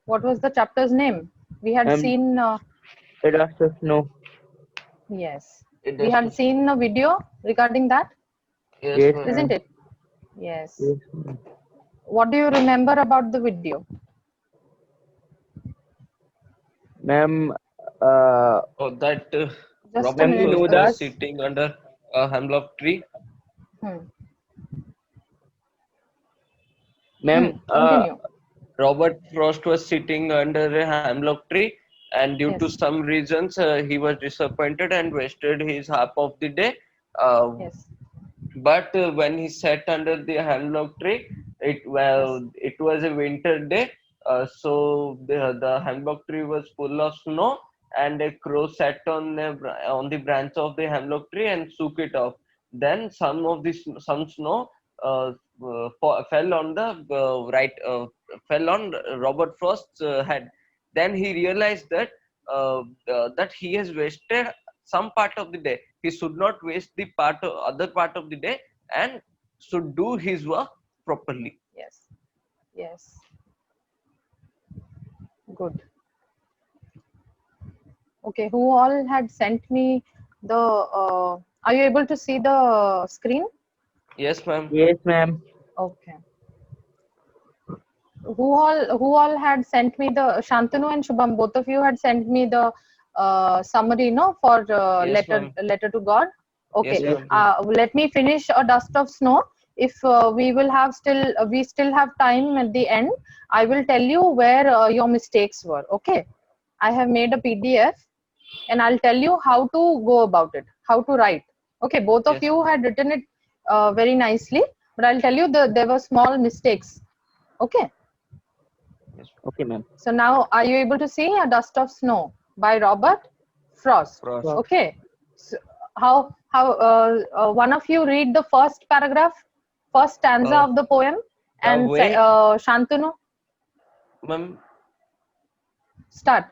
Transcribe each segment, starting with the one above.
What was the chapter's name? We had seen. The Dust of Snow. Yes, It we does had to- seen a video regarding that, Yes, Yes, ma'am. isn't ma'am. it? Yes. Yes, ma'am. What do you remember about the video? Ma'am, Oh, that Just a Robert ma'am, you minute. know Frost was that? sitting under a hemlock tree. Hmm. Ma'am, Continue. Robert Frost was sitting under a hemlock tree, and due to Yes. some reasons, he was disappointed and wasted his half of the day. Uh, Yes. but when he sat under the hemlock tree, Yes. it was a winter day, so the hemlock tree was full of snow, and a crow sat on the branch of the hemlock tree and shook it off. Then some snow uh, fell on the fell on Robert Frost's head. Then he realized that he has wasted some part of the day. He should not waste the other part of the day, and should do his work properly. Yes. Yes. Good. Okay. Who all had sent me the? Are you able to see the screen? Yes, ma'am. yes, ma'am. Okay. Who all had sent me the Shantanu and Shubham? Both of you had sent me the summary, no, for Yes, ma'am. letter to God. Okay. Yes, Yes, ma'am. ma'am. Let me finish a dust of snow. If we still have time at the end, I will tell you where your mistakes were. Okay. I have made a PDF and I'll tell you how to go about it, how to write. Okay. Both of Yes, you ma'am. had written it very nicely, but I'll tell you there were small mistakes. Okay. Yes, Okay, ma'am. So now, are you able to see A Dust of Snow by Robert Frost? Frost. Okay. So one of you read the first paragraph, first stanza Uh, of the poem, the and way, Shantanu, ma'am, start.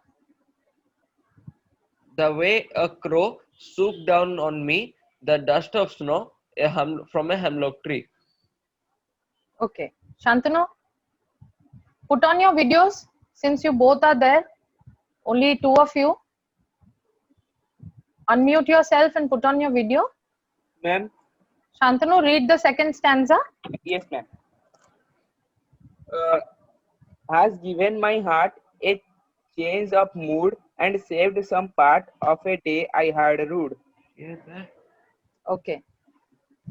the way a crow swooped down on me, the dust of snow from a hemlock tree. Okay. Shantanu, put on your videos since you both are there. Only two of you. Unmute yourself and put on your video. Ma'am, Shantanu, read the second stanza. yes, ma'am. Uh, has given my heart a change of mood and saved some part of a day I had rude. Yes, sir. Okay.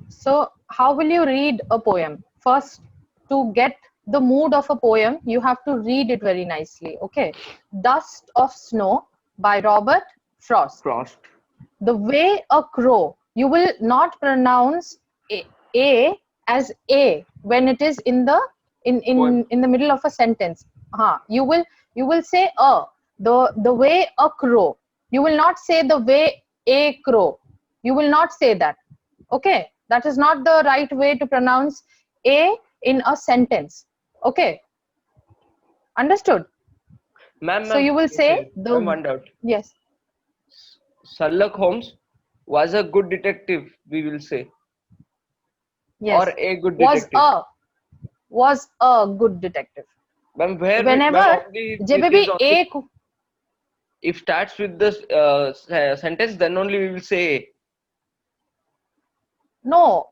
So, how will you read a poem? First, to get the mood of a poem, you have to read it very nicely. Okay. Dust of Snow by Robert Frost. Frost. The way a crow, you will not pronounce a as a when it is in the in the middle of a sentence. You will say a. The way a crow. You will not say the way a crow. You will not say that. Okay, that is not the right way to pronounce a in a sentence. Okay, understood? Ma'am, So you will say ma'am, the one doubt. yes, Sherlock Holmes was a good detective, we will say, yes, or a good was detective. a good detective. Ma'am, where Whenever ma'am, only जब it भी is only एक if starts with this sentence, then only we will say no,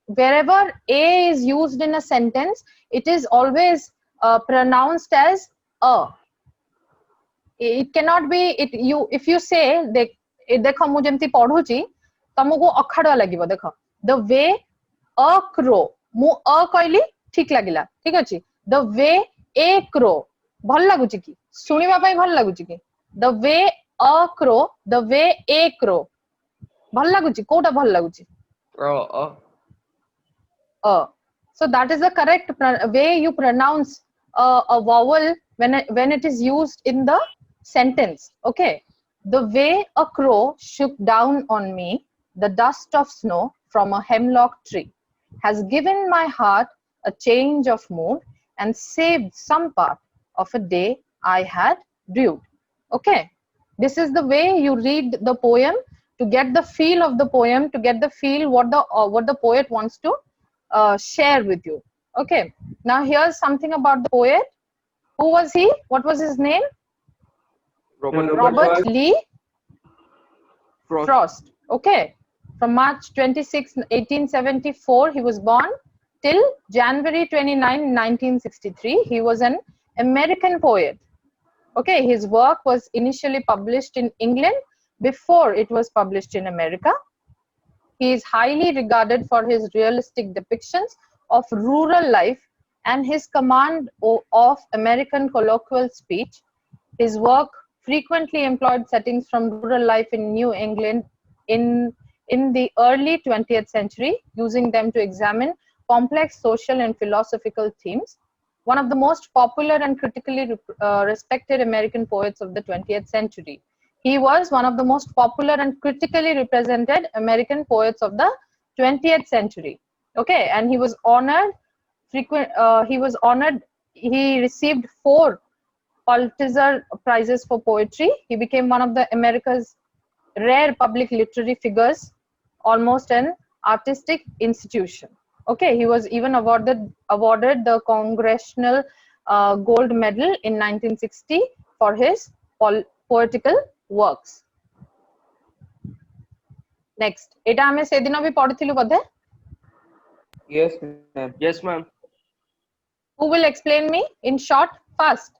wherever a is used in a sentence, it is always pronounced as a. It cannot be it you if you say देखो ମୁଁ ଯେମିତି ପଢୁଛି ତମକୁ ଅଖାଡୁଆ ଲାଗିବ ଦେଖ the way a crow ମୁଁ a କହିଲି ଠିକ ଲାଗିଲା ଠିକ ଅଛି the way a crow ଭଲ ଲାଗୁଛି କି ଶୁଣିବା ପାଇଁ ଭଲ ଲାଗୁଛି କି the way a crow the way a crow ଭଲ ଲାଗୁଛି କୋଉଟା ଭଲ ଲାଗୁଛି so that is the correct way you pronounce a vowel when it is used in the sentence. Okay, the way a crow shook down on me the dust of snow from a hemlock tree has given my heart a change of mood and saved some part of a day I had brewed. Okay, this is the way you read the poem to get the feel of the poem, to get the feel what the poet wants to share with you. Okay, now here's something about the poet. Who was he? What was his name? Robert Robert Frost. Lee Frost. Frost. Okay. From March 26, 1874, he was born till January 29, 1963. He was an American poet. Okay, his work was initially published in England before it was published in America. He is highly regarded for his realistic depictions of rural life and his command of American colloquial speech. His work frequently employed settings from rural life in New England in the early 20th century, using them to examine complex social and philosophical themes. One of the most popular and critically respected American poets of the 20th century. He was one of the most popular and critically represented American poets of the 20th century. Okay, and he was honored. He received 4 Pulitzer Prizes for poetry. He became one of the America's rare public literary figures, almost an artistic institution. Okay, he was even awarded the Congressional Gold Medal in 1960 for his poetical works. Next, এটা আমি সেদিন भी পড়িଥିলু বোধে? Yes, ma'am. Yes, ma'am. Who will explain me in short, fast?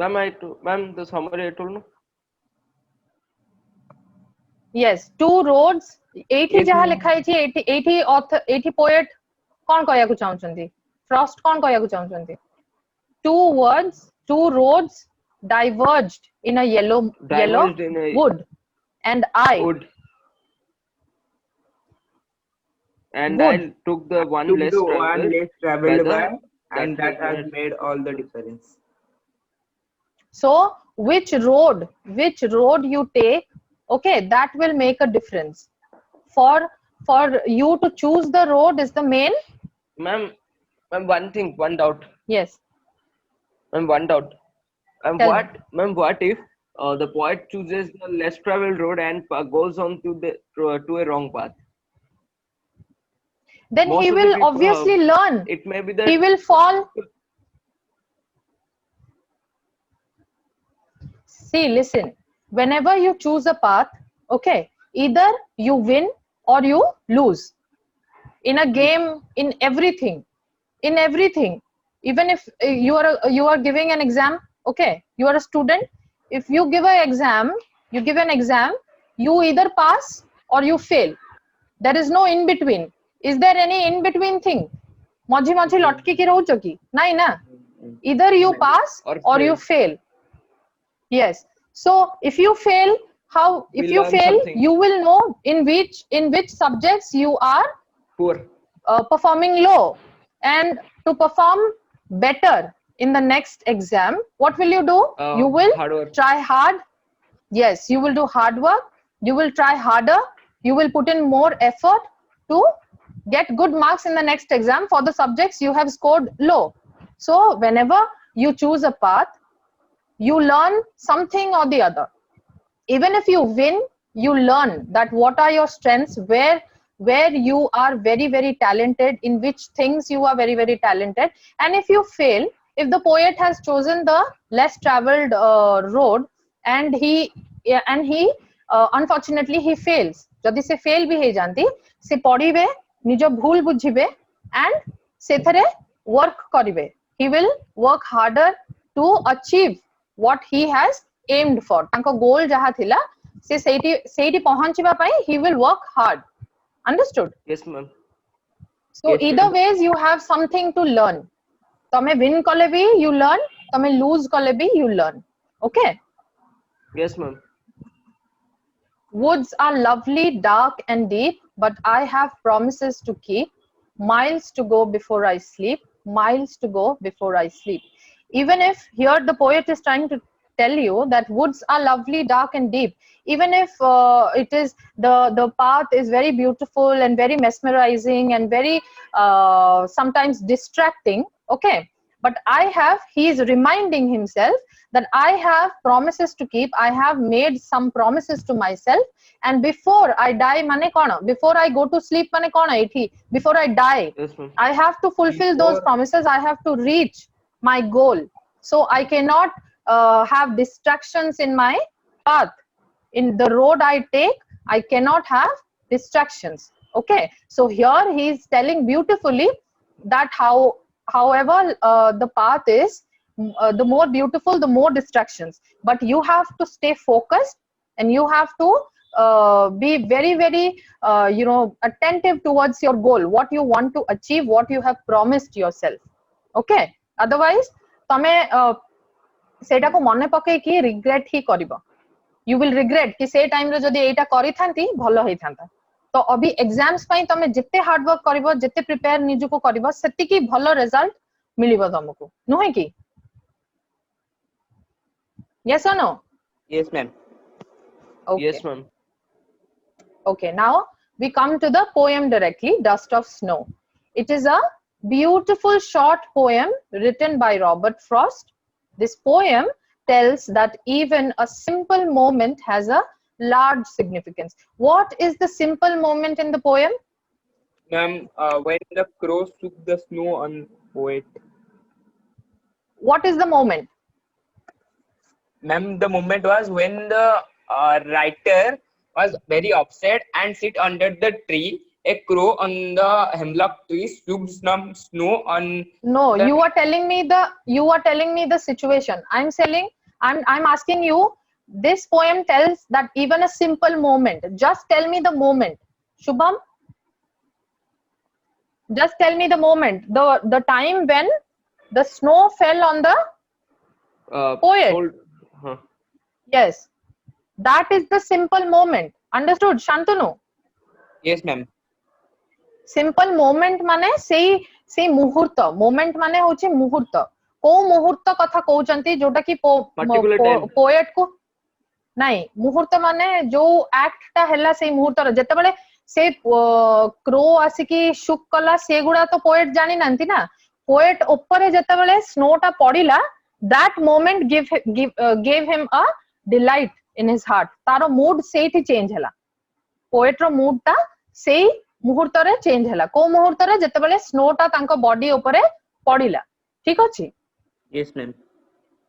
Ma'am, the summary I told you. Yes, 2 roads. ଏଇଠି Yes, ଯାହା ma'am. ଲେଖା ହେଇଛି ଏଇଠି poet କଣ କହିବାକୁ ଚାହୁଁଛନ୍ତି? Frost କଣ କହିବାକୁ ଚାହୁଁଛନ୍ତି? 2 words, 2 roads diverged in a yellow Diverged in a wood, and I wood. And Wood. I took the one Took less the one traveled less traveled by by, the- and that has that- made all the difference. So which road you take, okay, that will make a difference. For you to choose the road is the main. Ma'am, one doubt. Yes. Ma'am, one doubt. And Tell me. what if the poet chooses the less traveled road and goes on to a wrong path? Then Most he of the will people, obviously learn. It may be that He will fall. See, listen, whenever you choose a path, okay, either you win or you lose. In a game, in everything, even if you are giving an exam, okay, you are a student. If you give an exam, you either pass or you fail. There is no in between. Is there any in between thing? मझी मझी लटकी की रहुच की? नहीं ना. Either you pass or you fail. Yes. So if you fail, if you learn fail, something. you will know in which subjects you are poor. performing low, and to perform better in the next exam, what will you do? You will Hard work. try hard. Yes, you will do hard work. You will try harder. You will put in more effort to get good marks in the next exam for the subjects you have scored low. So whenever you choose a path, you learn something or the other. Even if you win, you learn that what are your strengths, where you are very, very talented, in which things you are very, very talented. And if you fail, if the poet has chosen the less traveled road and he unfortunately he fails, जदि से fail भी हे जानती, से पढ़िबे, निजो भूल बुझिबे and सेथरे work करिबे. He will work harder to achieve what he has aimed for. तांको goal जहा थिला से सेठी पहुंचबा पई he will work hard. Understood? Yes, ma'am. So Yes, either ma'am. ways you have something to learn. तमे win कले भी you learn, तमे lose कले भी you learn. Okay? Yes, ma'am. Woods are lovely, dark and deep, but I have promises to keep. Miles to go before I sleep. Miles to go before I sleep. Even if here the poet is trying to tell you that woods are lovely, dark and deep, even if it is the path is very beautiful and very mesmerizing and very sometimes distracting, okay, but he is reminding himself that I have promises to keep. I have made some promises to myself, and before I die mane kona, before I go to sleep mane kona ethi, before I die, Yes, ma'am. I have to fulfill those promises. I have to reach my goal. so I cannot have distractions in my path. In the road I take, I cannot have distractions. Okay, so here he is telling beautifully that however the path is, the more beautiful, the more distractions, but you have to stay focused, and you have to be very very attentive towards your goal, what you want to achieve, what you have promised yourself. Okay, otherwise tame सेटा को मने पके कि regret ही करिवो, you will regret कि से time रे जदी एटा करि थांती भलो हेई थांता. तो अभी एग्जाम्स पई तमे जिते हार्ड वर्क करिवो, जिते प्रिपेयर निजु को करिवो, सेति की भलो रिजल्ट मिलिबो तुमको, नोहे की? Yes or no? Yes, ma'am. Okay. Yes, ma'am. Okay, now we come to the poem directly, Dust of Snow. It is a beautiful short poem written by Robert Frost. This poem tells that even a simple moment has a large significance. What is the simple moment in the poem? Ma'am, when the crow took the snow on poet. What is the moment? Ma'am, the moment was when the writer was very upset and sit under the tree. A crow on the hemlock tree swooped some snow on. No, you are telling me the situation. I'm asking you. This poem tells that even a simple moment. Just tell me the moment, Shubham. Just tell me the moment. The time when the snow fell on the poet. Yes, that is the simple moment. Understood, Shantanu? Yes, ma'am. Simple moment माने सेई मुहूर्त. Moment माने होची मुहूर्त. को मुहूर्त कथा कहउचंती जोटा की पोएट को नहीं, मुहूर्त माने जो एक्ट ता हैला सेई मुहूर्त जते बेले से क्रो आसिकी शुक कला से गुडा तो पोएट जानि नांती ना. पोएट ऊपर जते बेले स्नो टा पडिला, that moment gave him a delight in his heart. Taro mood Sethi change हैला. पोएट रो मूड ता सेई मुहूर्त रे चेंज हैला. को मुहूर्त रे जते बेले स्नो टा तांको बॉडी ऊपर पडिला. ठीक अछि? Yes, ma'am.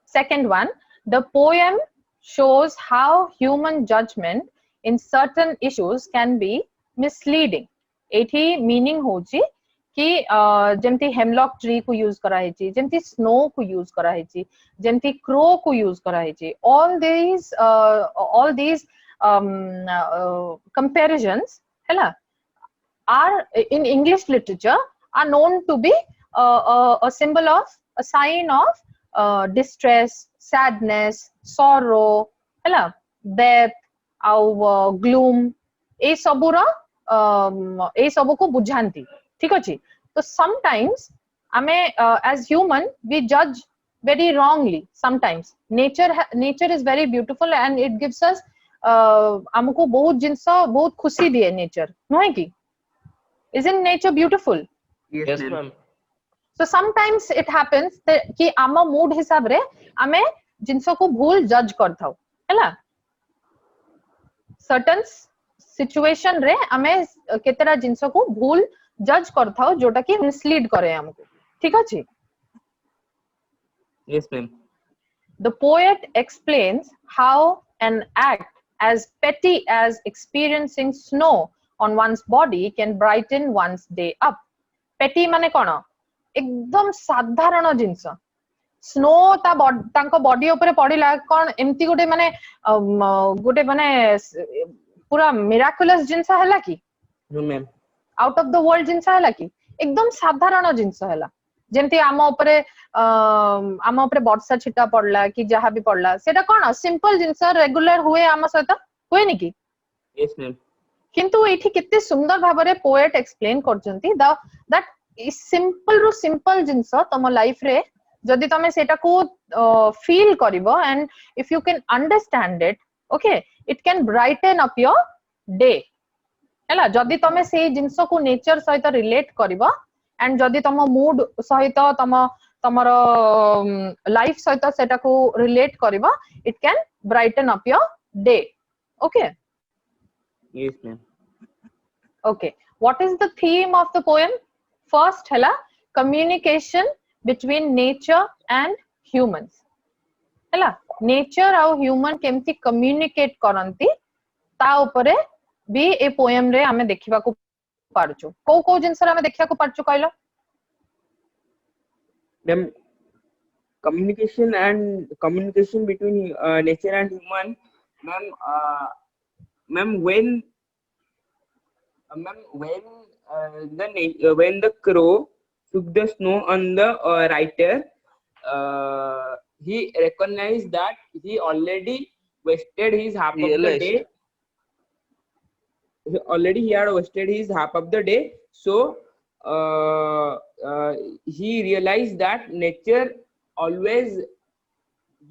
Second one, the poem shows how human judgment in certain issues can be misleading. एठी मीनिंग होची कि जेमती हेमलॉक ट्री को यूज करा हेची, जेमती स्नो को यूज करा हेची, जेमती क्रो को यूज करा हेची. All these comparisons हैला are in English literature are known to be a symbol of a sign of distress, sadness, sorrow, हैला, death, और gloom. ए सबू को बुझांती. ठीक अछि? तो sometimes हमें as human we judge very wrongly. Sometimes nature is very beautiful and it gives us हमको बहुत जिंस बहुत खुशी दिए nature, नोहे की? Isn't nature beautiful? Yes, ma'am. So sometimes it happens कि आम मूड हिसाब रे आमे जिंस को भूल जज करथाउ हैला. Certain situation रे आमे केतेरा जिंस को भूल जज करथाउ जोटा कि मिसलीड करे हमको. ठीक अछि? Yes, ma'am. The poet explains how an act as petty as experiencing snow on one's body can brighten one's day up. Petty माने कोन? एकदम साधारण जिंस. स्नो तांको बॉडी ऊपर पडिला कोन एम्ति गोटे माने पूरा मिराकुलस जिंस हैला की? No, ma'am. Out of the world जिंस हैला की? एकदम साधारण जिंस हैला. जेमती आम ऊपर वर्षा छिटा पड़ला कि जहाँ भी पड़ला सेटा कोन सिंपल जिंस रेगुलर हुए आम सहित हुए नि की? Yes, ma'am. किंतु एठी कितने सुंदर भाबरे पोएट एक्सप्लेन करचंती दैट सिंपल रु सिंपल जिंस तम लाइफ रे जदि तमे सेटा को फील करिवो and if you can understand it, okay, it can brighten up your day. हैला जदि तमे से जिंस को नेचर सहित रिलेट करिवो एंड जदि तम मूड सहित तमर लाइफ सहित सेटा को रिलेट करिवो, it can brighten up your day. Okay? Yes, ma'am. Okay, what is the theme of the poem? First, hela communication between nature and humans हैला नेचर आउ ह्यूमन केमती कम्युनिकेट करंती ता ऊपर भी ए पोएम रे हमें देखिबा को पारछु को जिंस रे हमें देखिया को पारछु कहलो ma'am communication between nature and human, ma'am when when the crow took the snow on the writer, he recognized that he already wasted his half of the day. He had wasted his half of the day, so he realized that nature always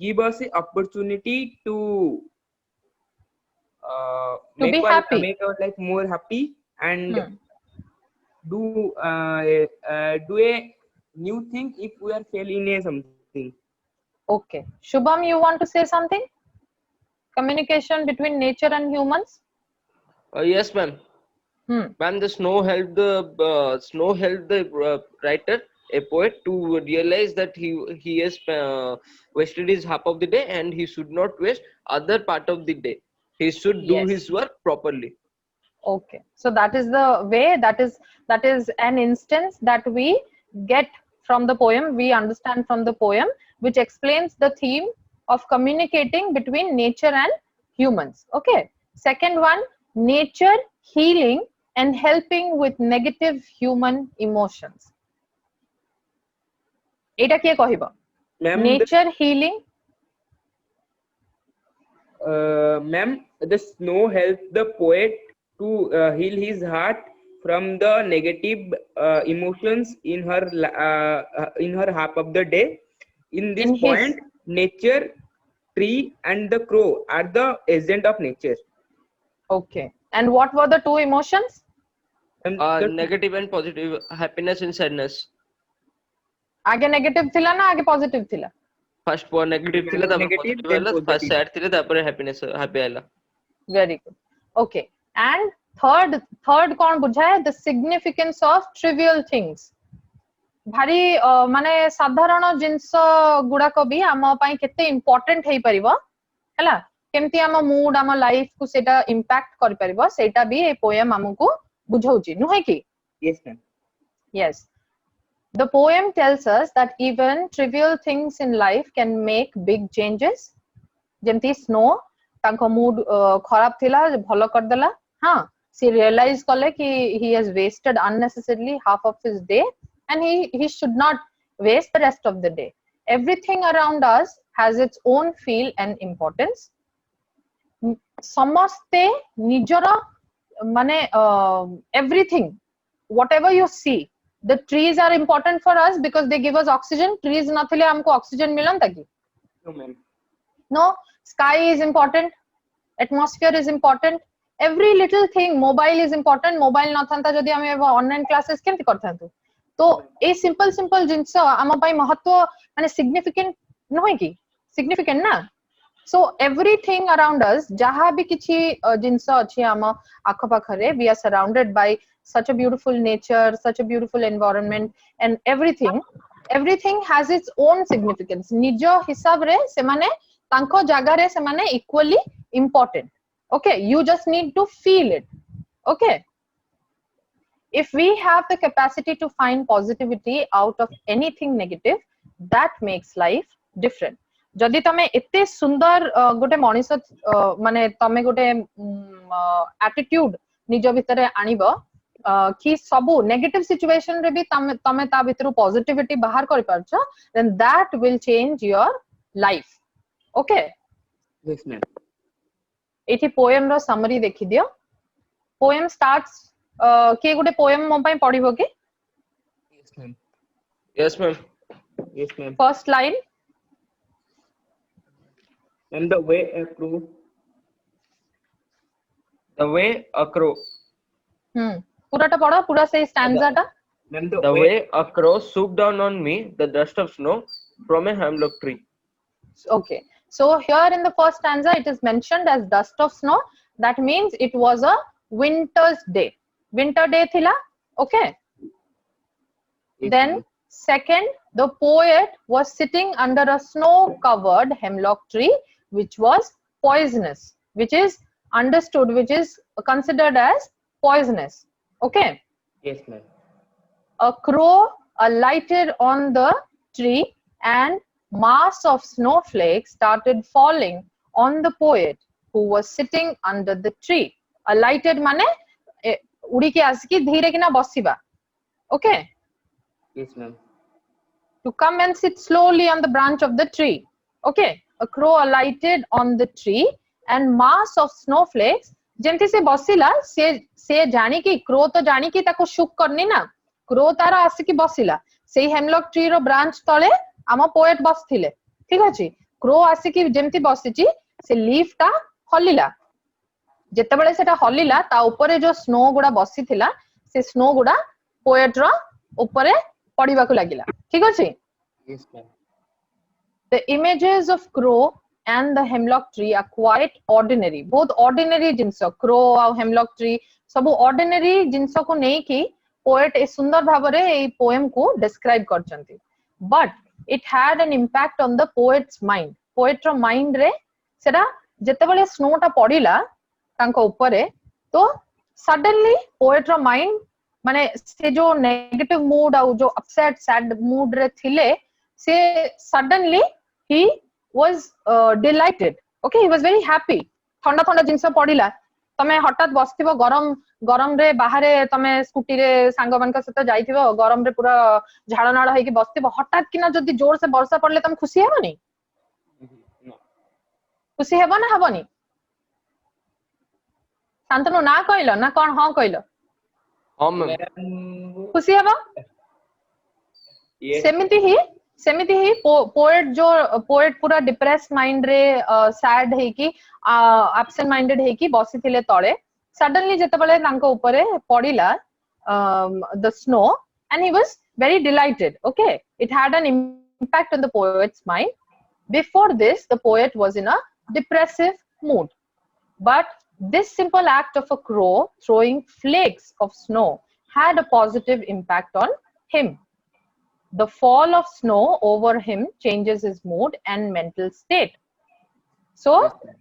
give us the opportunity to be happy, make our life more happy, and do a new thing if we are failing in something. Okay, Shubham, you want to say something? Communication between nature and humans. Yes, ma'am. Ma'am, the snow helped the writer, a poet, to realize that he has wasted his half of the day, and he should not waste other part of the day. He should do his work properly. Okay, so that is the way, that is an instance that we get from the poem, we understand from the poem, which explains the theme of communicating between nature and humans. Okay, second one, nature healing and helping with negative human emotions. Eta kiye kahiba? Nature healing. Ma'am, the snow helped the poet to heal his heart from the negative emotions in her half of the day. In this point, nature, tree, and the crow are the agent of nature. Okay, and what were the two emotions? Negative and positive, happiness and sadness. आगे negative थिला ना आगे positive थिला? First point negative थिला तापर positive आला, first sad थिला तापर हैप्पीनेस हैप्पी आला. Very good. Okay, and third कौन बुझाए? The significance of trivial things. भारी माने साधारण जिंस गुडा को भी हम पई केते इंपोर्टेंट हेई परिबो हैला, केमती हम मूड हम लाइफ को सेटा इंपैक्ट कर परिबो, सेटा भी ए पोएम हमकु बुझौची नुहे की? Yes ma'am. Yes. The poem tells us that even trivial things in life can make big changes. जेमती snow, तांको mood खराब थिला, भलो कर देला. हाँ, she realize कले कि he has wasted unnecessarily half of his day, and he should not waste the rest of the day. Everything around us has its own feel and importance. समस्ते निजरा माने everything, whatever you see. The trees are important for us because they give us oxygen. Trees nathile हमको oxygen मिलंता की? No ma'am. No. Sky is important. Atmosphere is important. Every little thing. Mobile is important. Mobile नथंता जदि हमें online classes केमती करथांतु? तो ए simple जिंस आम पई महत्व माने significant नहोय की? Significant ना? So everything around us, जहाँ भी किछि जिंस अछि आम आखो पाखरे, we are surrounded by such a beautiful nature, such a beautiful environment, and everything has its own significance. Nijo hisab re semane tanko jaga re semane equally important. Okay, you just need to feel it. Okay, if we have the capacity to find positivity out of anything negative, that makes life different. जदि तमे एते सुंदर गोटे मनीष माने तमे गोटे attitude निज भितरे आनिबो कि सबु नेगेटिव सिचुएशन रे भी तमे ता भितरु पॉजिटिविटी बाहर कर परछो, then that will change your life. Okay? Yes ma'am. एठी पोएम रो समरी देखि दियो. पोएम स्टार्ट्स के गोटे पोएम मो पई पढिबो कि? Yes ma'am. Yes ma'am. Yes ma'am. First line. And the way a crow. The way a crow. पूराटा पढ़ो, पूरा से स्टैंजा टा. The way a crow swooped down on me, the dust of snow from a hemlock tree. Okay, so here in the first stanza it is mentioned as dust of snow. That means it was a winter's day. Winter day thila. Okay. Yes, then ma'am. Second, the poet was sitting under a snow-covered hemlock tree, which was poisonous, which is understood, which is considered as poisonous. Okay. Yes, ma'am. A crow alighted on the tree and mass of snowflakes started falling on the poet who was sitting under the tree. Alighted mane udiki asiki dhire kina basiba. Okay. Yes, ma'am. To come and sit slowly on the branch of the tree. Okay. A crow alighted on the tree and mass of snowflakes. जेमती से बसिला से जानी कि crow तो जानी कि ताको शुक करनी ना क्रो तार आसिकी बसिला सेही हेमलॉक ट्री रो ब्रांच तले आम पोएट बसथिले ठीक अछि क्रो आसिकी जेमती बसिची से लीफ टा हलिला जेतेबेले सेटा हलिला ता ऊपरे जो स्नो गुडा बसिथिला से स्नो गुडा पोएट रो ऊपरे पडिबाकू लागिला ठीक अछि Yes, ma'am. The images of crow and the hemlock tree are quite ordinary. Both ordinary jinso, crow और hemlock tree, सब ordinary jinso को नहीं कि poet ए सुंदर भावरे ए poem को describe करचंती. But it had an impact on the poet's mind. Poet row mind रे सेटा जेतेबेले snow टा पड़िला तांको ऊपरे तो suddenly poet रो mind माने से जो negative mood और जो upset sad mood रे थिले से suddenly he was delighted. Okay, he was very happy. ठंडा ठंडा जिंस पड़िला तमे हठात बसथिबो गरम गरम रे बाहरे तमे स्कूटी रे सांग मानक सहित जाइथिबो गरम रे पूरा झाड़नाड़ होइकी बसथिबो हठात किना जदी जोर से वर्षा पड़ले तमे खुशी हेबनी No. खुशी हेबो ना हेबनी शांतनु ना कहलो ना कोन हां कहलो हाँ मैम Ma'am, खुशी हेबो yes. सेमिति ही पोएट जो पोएट पूरा डिप्रेस माइंड रे सैड है कि एब्सेंट माइंडेड है कि बसी थिले तळे सडनली जेतेबेले तांको ऊपरे पडिला the snow and he was very delighted okay it had an impact on the poet's mind before this the poet was in a depressive mood but this simple act of a crow throwing flakes of snow had a positive impact on him. The fall of snow over him changes his mood and mental state. So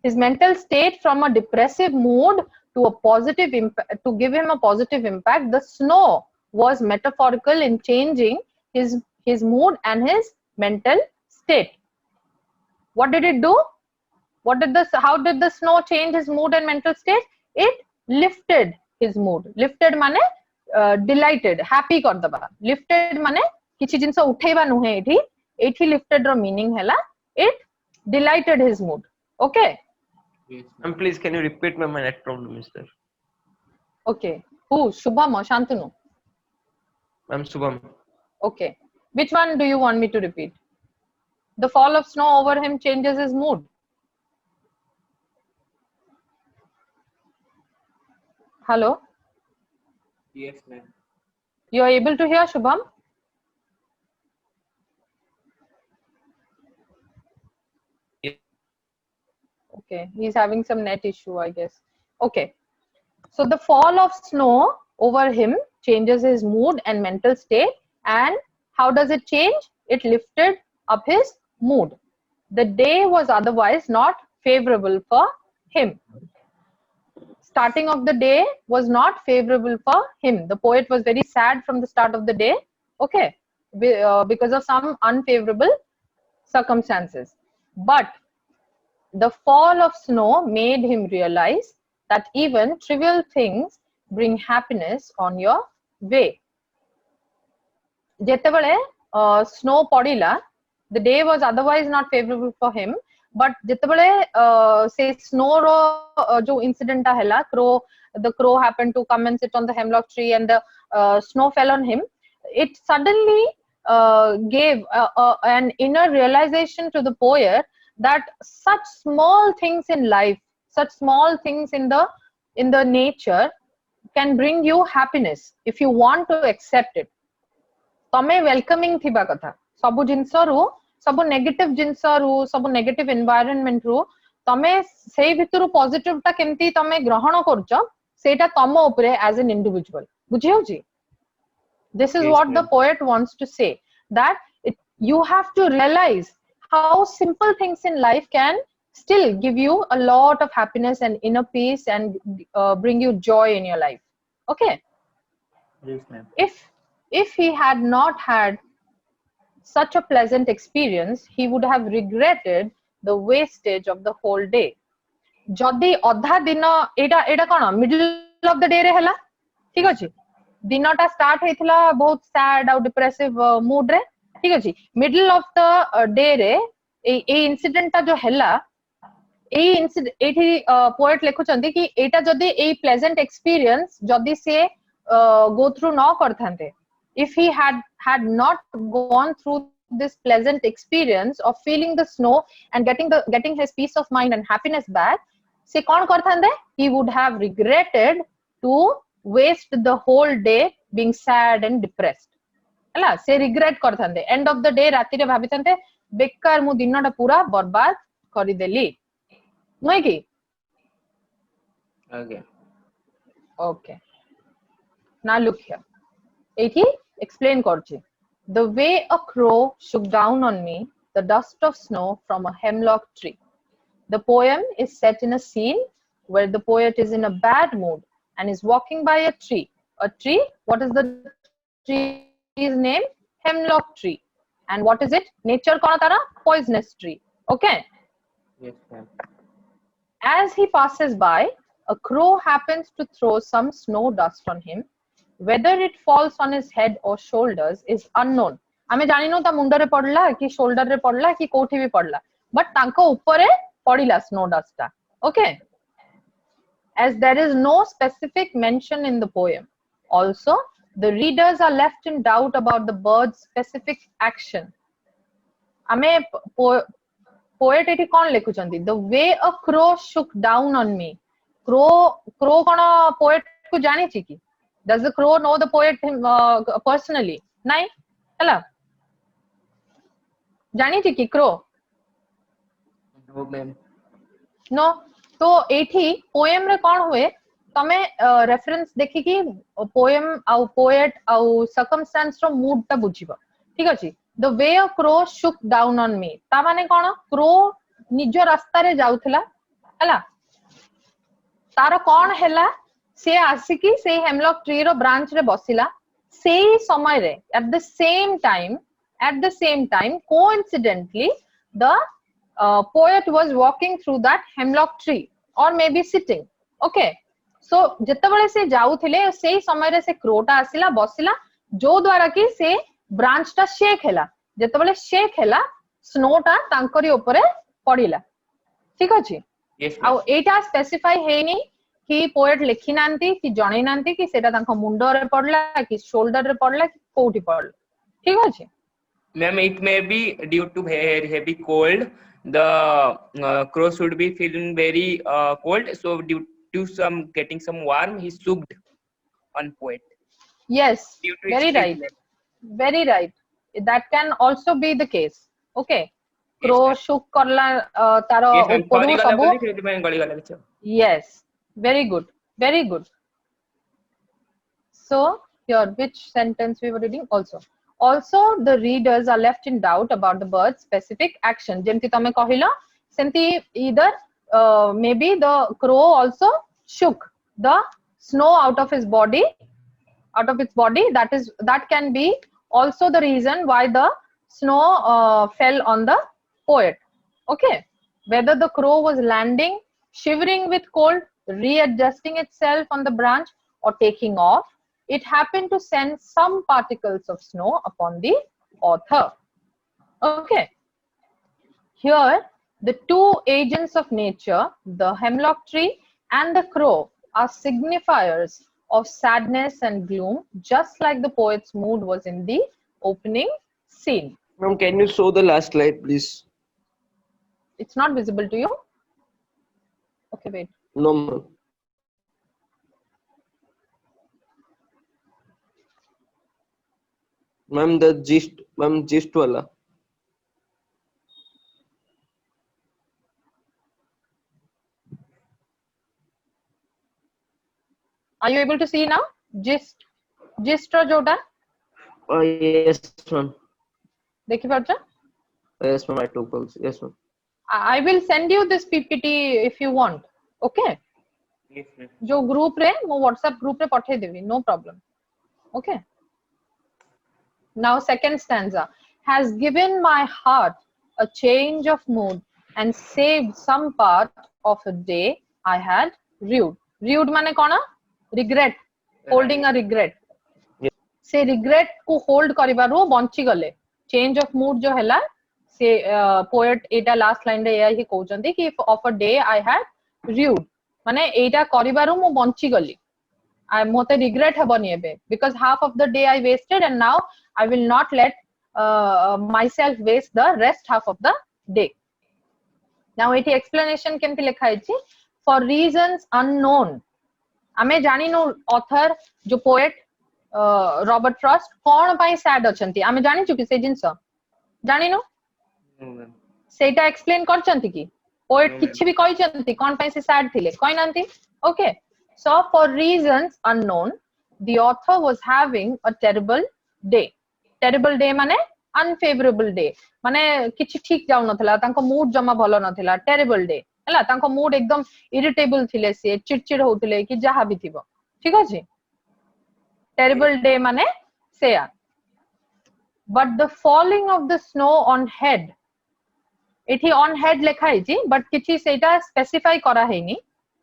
his mental state from a depressive mood to a positive impact, to give him a positive impact, the snow was metaphorical in changing his mood and his mental state. What did it do? How did the snow change his mood and mental state? It lifted his mood. Lifted mane delighted, happy कर दबा. Lifted mane किछि जिंस उठेबा नुहे एठी lifted रो meaning हैला it delighted his mood. Okay. Yes, ma'am please can you repeat my net problem is there. Okay. Who? Shubham or Shantanu? Ma'am Shubham. Okay. Which one do you want me to repeat? The fall of snow over him changes his mood. Hello? yes, ma'am. You are able to hear Shubham? Okay, he's having some net issue, I guess. Okay, so the fall of snow over him changes his mood and mental state. And how does it change? It lifted up his mood. The day was otherwise not favorable for him. Starting of the day was not favorable for him. The poet was very sad from the start of the day, okay, because of some unfavorable circumstances. But the fall of snow made him realize that even trivial things bring happiness on your way. Jetebale snow padila, the day was otherwise not favorable for him, but jetebale say snow ro jo incident hela, the crow happened to come and sit on the hemlock tree and the snow fell on him. It suddenly gave an inner realization to the poet that such small things in life, such small things in the nature can bring you happiness if you want to accept it. तमे welcoming थिबा कथा सब जिंस रु सब negative जिंस रु सब negative environment रु तमे सेही भितरु पॉजिटिव टा केमती तमे ग्रहण करछ सेटा तम ऊपरे एज एन इंडिविजुअल बुझियो जी. This is Yes, what the ma'am. poet wants to say. that you have to realize how simple things in life can still give you a lot of happiness and inner peace and bring you joy in your life. Okay. Yes, ma'am. If he had not had such a pleasant experience, he would have regretted the wastage of the whole day. जदि अधा दिन एटा एटा कोन middle of the day रे हला ठीक अछि दिनटा start हेतिला बहुत sad और depressive mood रे ठीक अछि मिडल ऑफ द डे रे ए इंसिडेंट जो हला ए इंसिडेंट एठी पोएट लेखुचंती कि एटा जदि ए प्लेजेंट एक्सपीरियंस जदि से गो थ्रू न करथांते if he had not gone through this pleasant experience of feeling the snow and getting his peace of mind and happiness back, se kon karthande he would have regretted to waste the whole day being sad and depressed. Hala se regret karthande end of the day rati re bhabitante bekar mu dinna ta pura barbaad kari deli noy ki. Okay. Okay, now look here. Ethi explain korchi. The way a crow shook down on me the dust of snow from a hemlock tree. The poem is set in a scene where the poet is in a bad mood and is walking by a tree. A tree, what is the tree's name? Hemlock tree. And what is it? Nature kona tara? Poisonous tree. Okay. Yes, ma'am. As he passes by, a crow happens to throw some snow dust on him. Whether it falls on his head or shoulders is unknown. आमे जानिनो ता मुंडा रे पड़ला कि shoulder रे पड़ला कि कोठी भी पड़ला बट तांको ऊपरे पड़िला स्नो डस्ट ता okay as there is no specific mention in the poem. Also, the readers are left in doubt about the bird's specific action. आमे poet एठी कोन लेखुचंती the way a crow shook down on me. crow cone poet को जानि छि कि does the crow know the poet personally? Nahi hala jani thi ki crow No, ma'am. no तो एठी poem रे कोन हुए तमे रेफरेंस देखि कि पोएम आ पोएट आ सर्कमस्टेंस रो मूड ता बुझिबो ठीक अछि the way a crow Shuk down on me ता माने कोन क्रो निज रास्ता रे जाउथला हला तारो कोन हैला से आसिकी से हेमलॉक ट्री रो ब्रांच रे बसिला सेही समय रे at the same time coincidentally the poet was walking through that hemlock tree or maybe sitting. Okay, so जेतबेले से जाउथिले सेही समय रे से क्रोटा आसिला बसिला जो द्वारा कि से ब्रांच ता शेक हैला जेतबेले शेक हैला स्नो ता तांकरी ऊपर पड़िला ठीक अछि. Yes, आ ma'am. एटा स्पेसिफाई हेनी कि पोएट लिखि नांती कि जणै नांती कि सेटा तांको मुंडो रे पड़ला कि शोल्डर रे पड़ला कि कोठी पड़ला ठीक अछि. Ma'am, it may be due to heavy cold. The crow should be feeling very cold, so due to some getting some warm, he shooked on poet. Yes, Due to very extreme right. Very right. That can also be the case. Okay. Yes, Crow ma'am. shook करला तारो Yes, ma'am. उपरु Sorry, गला सबु बोली फिर मैं गली गला किछ. yes, very good, very good. So here which sentence we were reading also the readers are left in doubt about the bird's specific action जेमति तमे कहिला सेमति either maybe the crow also shook the snow out of its body that can be also the reason why the snow fell on the poet. Okay, whether the crow was landing shivering with cold readjusting itself on the branch or taking off, it happened to send some particles of snow upon the author. Okay, here the two agents of nature, the hemlock tree and the crow, are signifiers of sadness and gloom, just like the poet's mood was in the opening scene. Ma'am, can you show the last slide, please? It's not visible to you? Okay, wait. No, ma'am. Ma'am, the gist wala. Are you able to see now? Gist or Jota? Yes, ma'am. देखि पारछ? Yes, ma'am. I took also. Yes, ma'am. I will send you this PPT if you want. Okay? Yes, ma'am. जो group रे मो WhatsApp group रे पठे देबी, no problem. Okay? Now second stanza. Has given my heart a change of mood and saved some part of a day I had rued. Rued माने कोना? Regret. Holding a regret. Yes. से regret को hold करिबारु bunchy गले. Change of mood जो हैला से poet एटा last line रे यही कहउचंती कि of a day I had rued. माने एटा करिबारु मु बंची गली. I मोते regret हेबनी एबे because half of the day I wasted and now I will not let myself waste the rest half of the day. Now eighty explanation केमति लिखा हैछि for reasons unknown. आमे जानिनु author जो poet Robert Frost कोन पई sad अछंती आमे जानिछु कि से जिंस जानिनु No, ma'am. सेटा explain करचंती कि poet No, किछि भी कहिचंती कोन पई से सैड थिले कहि नांती okay so for reasons unknown the author was having a terrible day माने अनफेवरेबल डे माने किछि ठीक जाउ नथला तांको मूड जमा भलो नथला टेरिबल डे हला तांको मूड एकदम इरिटेबल थिले से चिड़चिड़ होथिले कि जहा भी थिबो ठीक अछि टेरिबल डे माने सेया but the falling of the snow on head एठी on head लेखा हैछि बट किछि सेटा स्पेसिफाई करा हैनी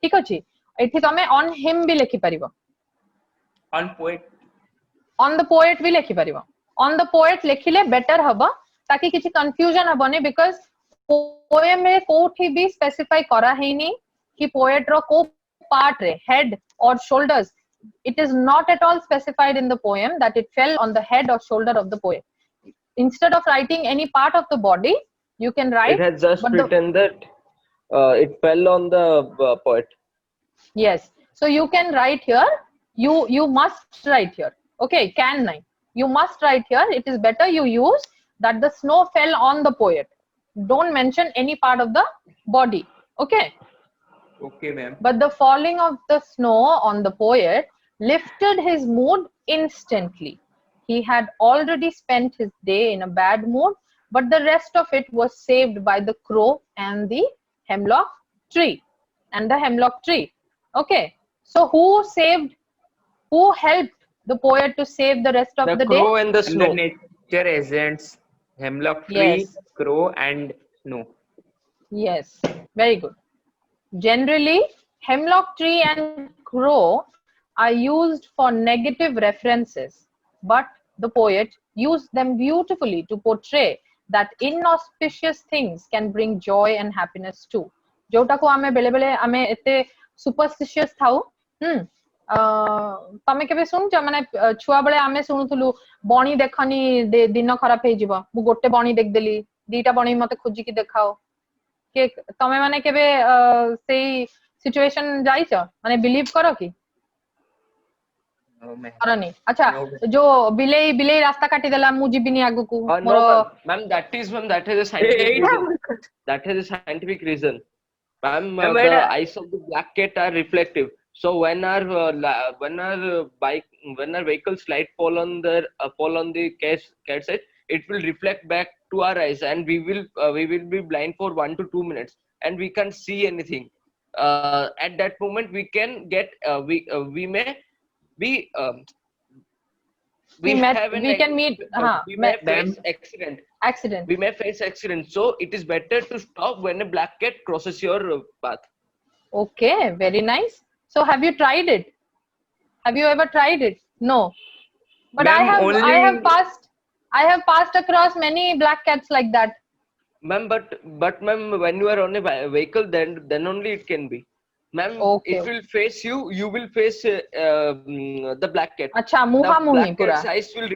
ठीक अछि एठी तमे on him भी लेखि परिबो On poet. on the poet भी लेखि परिबो on the poet लेखिले बेटर हबो ताकि किछि कंफ्यूजन हबनी बिकॉज़ पोएम रे कोठी भी स्पेसिफाई करा हैनी कि पोएट रो को पार्ट रे हेड और shoulders it is not at all specified in the poem that it fell on the head or shoulder of the poet. Instead of writing any part of the body, you can write. It has just but written that it fell on the poet. Yes. So you can write here. You must write here. Okay. Can nine. You must write here. It is better you use that the snow fell on the poet. Don't mention any part of the body. Okay. Okay, ma'am. But the falling of the snow on the poet lifted his mood instantly. He had already spent his day in a bad mood, but the rest of it was saved by the crow and the hemlock tree. Okay. So who helped the poet to save the rest of the day? Crow and the And snow. the nature agents, hemlock tree, Yes. crow, and snow. Yes. Very good. Generally, hemlock tree and crow are used for negative references, but the poet used them beautifully to portray that inauspicious things can bring joy and happiness too. जोटा को आमे बेले बेले आमे एते superstitious थाउ तमे केबे सुनछ माने छुआ बेले आमे सुनुथुलु बणी देखनी दिन खराब हे जिवो मु गोटे बणी देख देली दीटा बणी मते खोजी की देखाओ के तमे माने केबे सेही सिचुएशन जाइछ माने बिलीव करो कि No, ma'am. करनी अच्छा No. जो बिलेई रास्ता काटी देला मु जिबिनी आगु को No, ma'am. That is a scientific reason. That is a scientific reason. Ma'am, Ma'am, the but, eyes of the black cat are reflective. So when our vehicles light fall on the cat's head, it will reflect back to our eyes, and we will be blind for 1 to 2 minutes, and we can't see anything. At that moment, we can get we may be we can meet we may face accident. We may face accident. So it is better to stop when a black cat crosses your path. Okay, very nice. So have you tried it? Have you ever tried it? No. But I have passed across many black cats like that. Ma'am, but ma'am, when you are on a vehicle, then only it can be. Ma'am, Okay. it will face you. You will face the black cat. Acha, muha The muhi black pura. cat's eyes will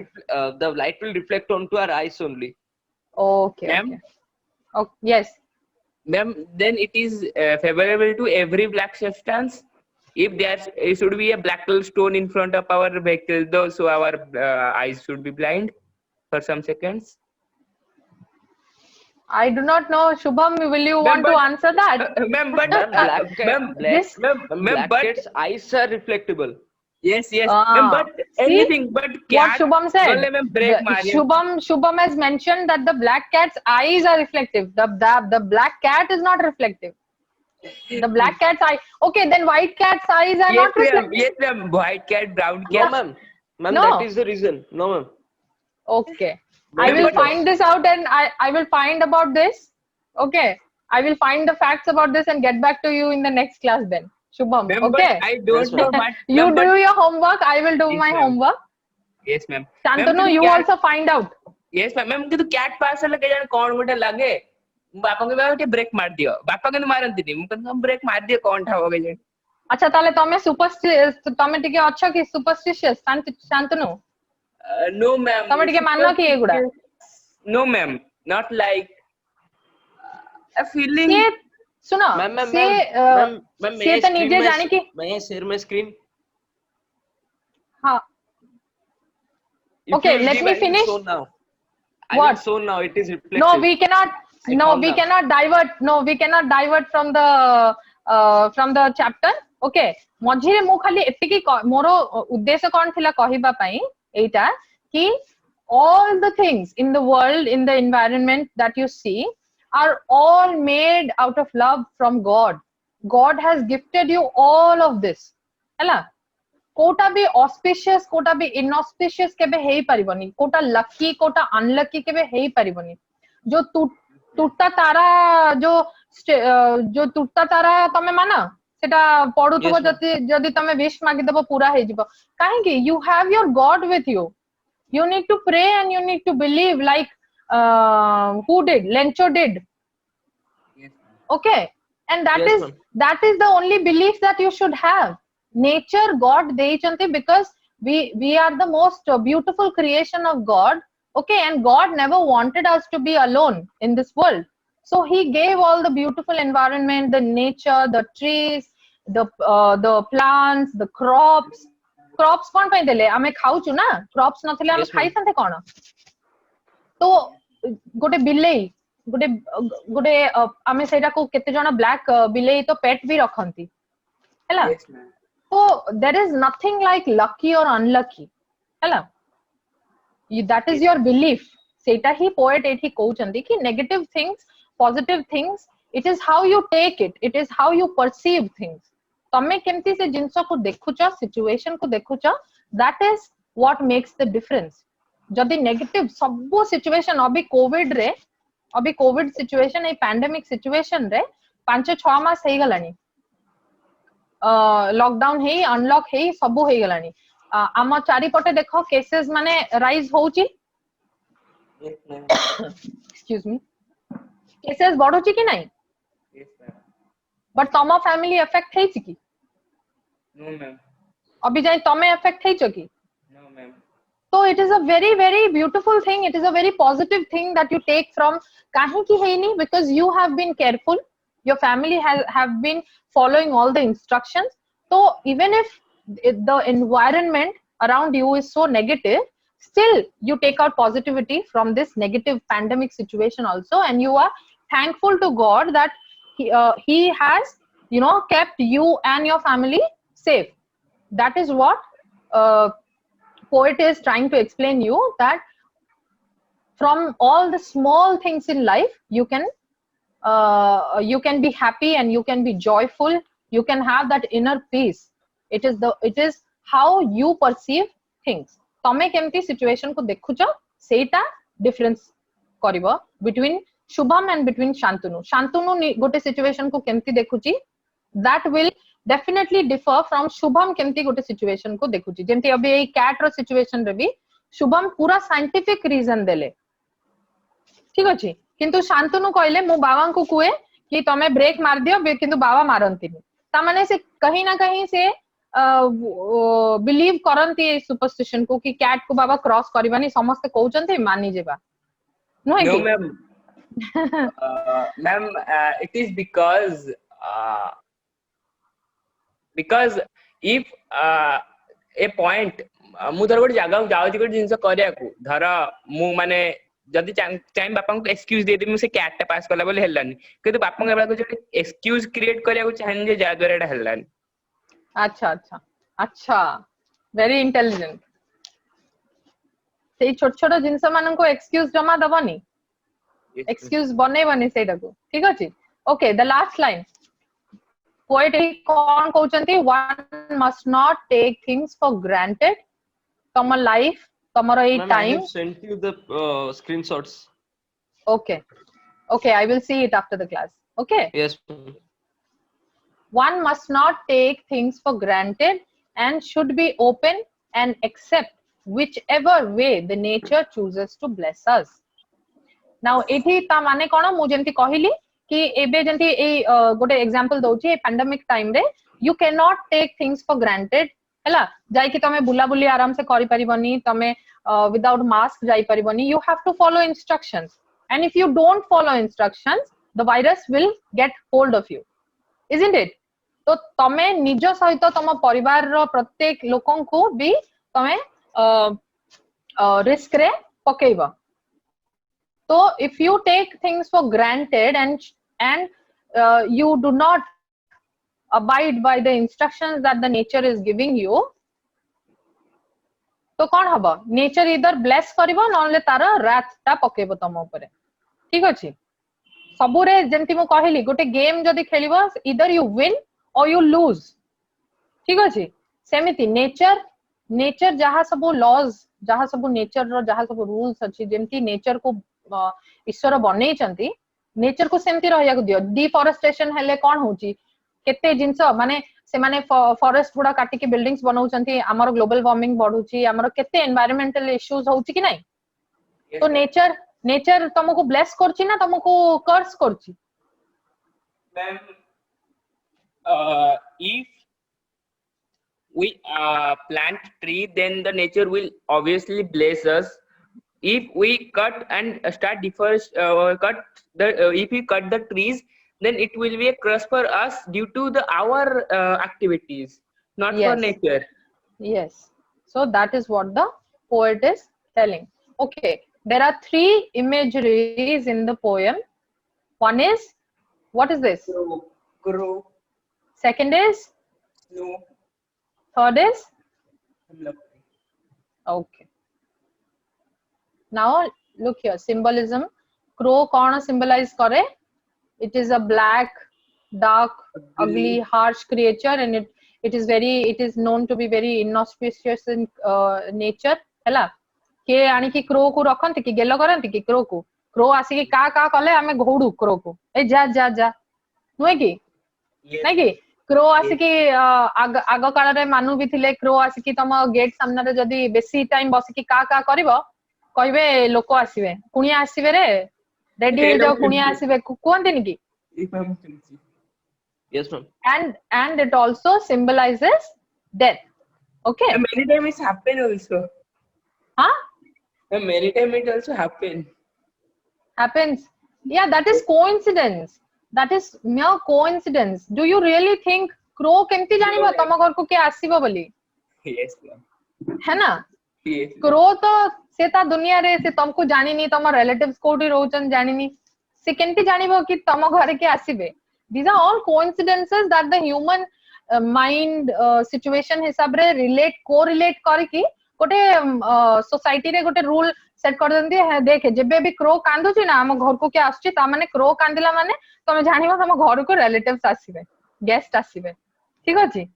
the light will reflect onto our eyes only. Okay. Ma'am? Okay. Oh, yes. Ma'am, then it is favorable to every black substance. If there should be a black stone in front of our vehicle, though, so our eyes should be blind for some seconds. I do not know. Shubham, will you want to answer that? Ma'am, but Ma'am, black this- cat's eyes are reflectable. Yes, yes, ma'am. Ah, But see anything, but what cat. Shubham said. Only ma'am break Maria. Shubham has mentioned that the black cat's eyes are reflective. The black cat is not reflective. The black cat's eye. Okay, then white cat's eyes are Yes, not ma'am. reflective. Yes, ma'am. White cat, brown No, cat. ma'am. Ma'am, that No. is the reason. No, ma'am. Okay. I Don't will do that. find this out and I will find about this. Okay. I will find the facts about this and get back to you in the next class then. Shubham. Ma'am, but Okay. I Yes, don't know, ma'am. but You ma'am, do but your homework. I will do yes, my ma'am. homework. Yes, ma'am. Ma'am, Shantanu, କିନ୍ତୁ you cat, also find out. yes, ma'am. ma'am, କିନ୍ତୁ cat pass ହେଲେ କେଜାଣି କଣ ଗୋଟେ ଲାଗେ। ମୁଁ ବାପାଙ୍କୁ କହିବା ଟିକେ ବ୍ରେକ୍ ମାରିଦିଅ। ବାପା କିନ୍ତୁ ମାରନ୍ତିନି। ମୁଁ କହିଲି ବ୍ରେକ୍ ମାରିଦିଅ କଣଟା ହବ କେଜାଣି। ଆଚ୍ଛା ତାହେଲେ ତମେ ଟିକେ ଅଛ କି ସୁପରଷ୍ଟିସିୟସ୍ ଶାନ୍ତନୁ? No, ma'am. ତମେ ଟିକେ ମାନ କି ଏଗୁଡା? No, ma'am. Not like a feeling. ସିଏ ଶୁଣ Ma'am, ma'am, ସିଏ ma'am, ma'am, may ସିଏ I ତ screen ନିଜେ my, ଜାଣିକି may I share my screen? ହଁ If Okay, you will let give, me I will finish. show now. I What? will show now. It is No, reflective. we cannot. I No, found we now. cannot divert. No, we cannot divert from the chapter. Okay. ମଝିରେ ମୁଁ ଖାଲି ଏତିକି ମୋର ଉଦ୍ଦେଶ୍ୟ କଣ ଥିଲା କହିବା ପାଇଁ ଏଇଟା କି all the things in the world, in the environment that you see are all made out of love from God. God has gifted you all of this. ହେଲା कोटा भी ऑस्पिशियस कोटा भी इनऑस्पिशियस केबे हेई परिबनी कोटा लकी कोटा अनलकी केबे हेई परिबनी जो टूटा तारा जो टूटा तारा तमे माना सेटा पडुथबो Yes, ma'am. जदी तमे विश मागी देबो पूरा हे जिवो काहे कि you have your God with you need to pray and you need to believe like who did Lencho did. Yes, Okay, and Yes, ma'am. that is the only belief that you should have. Nature God deichanti because we are the most beautiful creation of God. Okay, and God never wanted us to be alone in this world, so he gave all the beautiful environment, the nature, the trees, the plants, the crops कौन ପାଇଁ ଦେଲେ ଆମେ ଖାଉଛୁ ନା crops ନଥିଲେ ଆମେ Yes, ma'am. ଖାଇଥାନ୍ତେ କଣ तो ଗୋଟେ ବିଲେଇ ଗୋଟେ ଗୋଟେ ଆମେ ସେଇଟାକୁ କେତେ ଜଣ ବ୍ଲାକ୍ ବିଲେଇ ତ ପେଟ୍ ବି ରଖନ୍ତି ହେଲା yes, ma'am. तो there is nothing like lucky or unlucky ହେଲା that is your belief ସେଇଟା ହିଁ poet ଏଠି କହୁଛନ୍ତି କି negative things positive things it is how you take it is how you perceive things तमे केमती से जिंस को देखुच सिचुएशन को देखुच that is what makes the difference जदी नेगेटिव सब सिचुएशन अभी कोविड सिचुएशन ए पैंडेमिक सिचुएशन रे 5-6 मास हे गलानी लॉकडाउन हे अनलॉक हे सब हे गलानी आम चारि पटे देखो केसेस माने राइज होउची Yes, ma'am. Excuse me cases बढ़ुची कि नहीं Yes, ma'am. बट तम फैमिली इफेक्ट हेची की No, ma'am. अभी जाए तमे इफेक्ट हेचो की No, ma'am. So it is a very, very beautiful thing. It is a very positive thing that you take from kahin ki heini because you have been careful. Your family have been following all the instructions. So even if the environment around you is so negative, still you take out positivity from this negative pandemic situation also, and you are thankful to God that he has, kept you and your family safe. That is what poet is trying to explain you that from all the small things in life you can be happy and you can be joyful, you can have that inner peace. It is how you perceive things. तमे केमती situation को देखुच सेटा difference करिवो between Shubham and between Shantanu गोटे situation को केमती देखुची that will definitely differ from Shubham केमती गोटे सिचुएशन को देखुची जेमती अभी ए कैट रो सिचुएशन रे भी शुभम पूरा साइंटिफिक रीजन देले ठीक अछि किंतु शांतनु कहले मो बाबा को कुए कि तमे ब्रेक मार दियो किंतु बाबा मारंतिनी ता माने से कहीं ना कहीं से बिलीव करंती सुपरस्टिशन को कि कैट को बाबा क्रॉस करबानी समस्त कहउचंती मानी जेबा no No, ma'am. Ma'am, it is because if a point ମୁଁ ଧର ଗୋଟେ ଜାଗାକୁ ଯାଉଛି ଗୋଟେ ଜିନିଷ କରିବାକୁ ଧର ମୁଁ ମାନେ ଯଦି ଚାହିଁ ବାପାଙ୍କୁ ଏକ୍ସକ୍ୟୁଜ ଦେଇଦେବି ମୁଁ ସେ କ୍ୟାଟ୍ ଟା ପାସ୍ କଲା ବୋଲି ହେଲାନି କିନ୍ତୁ ବାପାଙ୍କ ଏଭଳିଆ ଗୋଟେ ଏକ୍ସକ୍ୟୁଜ କ୍ରିଏଟ କରିବାକୁ ଚାହେଁନି ଯେ ଯାହା ଦ୍ୱାରା ଏଟା ହେଲାନି अच्छा अच्छा अच्छा very intelligent. सेई छोट छोट जिंस मान को एक्सक्यूज जमा दबनी, Yes, एक्सक्यूज बनेबनी सेटा को, ठीक अछि. Okay, the last line poet कौन कहउचंती, one must not take things for granted. तम लाइफ तमरो ए Ma'am, I time. have sent you the screenshots. Okay, okay, I will see it after the class. Okay. Yes, ma'am. One must not take things for granted and should be open and accept whichever way the nature chooses to bless us. Now एठी ता माने कोन, मु जेंति कहिली कि एबे जेंति ए गोटे example दउची, ए पैंडेमिक टाइम रे you can not take things for granted. हला जाई कि तमे बुला बुली आराम से करि परिबनी, तमे विदाउट मास्क जाई परिबनी. You have to follow instructions, and if you don't follow instructions the virus will get hold of you, isn't it? तो तमे निज सहित तम परिवार रो प्रत्येक लोकन को भी तमे रिस्क रे पकेइबा. तो if you take things for granted and you do not abide by the instructions that the nature is giving you, तो कौन हबो, नेचर इधर ब्लेस करिवो नले तार रात ता पकेइबो तम ऊपर. ठीक अछि. सबुरे जेंति मु कहिली गोटे गेम जदी खेलिबो इधर यू विन और यू लूज. ठीक अछि. सेमिति नेचर जहा सब लॉज, जहा सब नेचर रो जहा सब रूल्स अछि, जेंति नेचर को ईश्वर बनै चंती, नेचर को सेमति रहया को दियो. डिफॉरेस्टेशन हेले कोन होची, केते जिंस माने से माने फॉरेस्ट गुडा काटी के बिल्डिंग्स बनाउचंती, हमर ग्लोबल वार्मिंग बढ़ुची, हमर केते एनवायरमेंटल इश्यूज होची कि नै. तो नेचर तुमको ब्लेस करची ना तुमको कर्स करची. ma'am, if we plant tree, then the nature will obviously bless us. If we cut and start if we cut the trees, then it will be a curse for us due to our activities, not for Yes. nature. Yes. So that is what the poet is telling. Okay. There are three imageries in the poem. One is, what is this? Crow, Second is, snow, third is, hemlock. okay. Now look here, symbolism. Crow kaun symbolize करे? It is a black, dark, ugly, harsh creature, and it is known to be very inauspicious in nature. हला के आनी की crow को रखंती कि गेलो करंती कि crow आसी कि का कले आमे घोडू क्रो को ए जा जा जा नुए कि नै कि क्रो आसी कि आग काल रे मानु भी थिले. क्रो आसी कि तम गेट सामने रे जदी बेसी टाइम बसी कि का करिवो कहबे लोक आसीबे, कुनिया आसीबे रे, रेडी हे जाओ कुनिया आसीबे कोनतिनि कि. Yes, ma'am. And it also symbolizes death. Okay. And many times it happen also. Huh? And many times it also happen. Happens. Yeah, that is coincidence. That is mere coincidence. Do you really think crow केमती जानिबो तम घर को के आसीबो बोली? Yes, ma'am. है ना? Yes. Crow तो से ता दुनिया रे से तुमको जानी नहीं, तम रिलेटिव्स कोठी रहउचन जानी नहीं, से केमती जानिबो कि तम घर के आसीबे. These are all coincidences that the human mind situation हिसाब रे correlate करकी गोटे सोसाइटी रे गोटे रूल सेट कर दंती है. देखे जेबे भी क्रो कांदुची ना हम घर को के आछी, ता माने क्रो कांदिला माने तमे जानिबो तम घर को रिलेटिव्स आसीबे, गेस्ट आसीबे. ठीक अछि.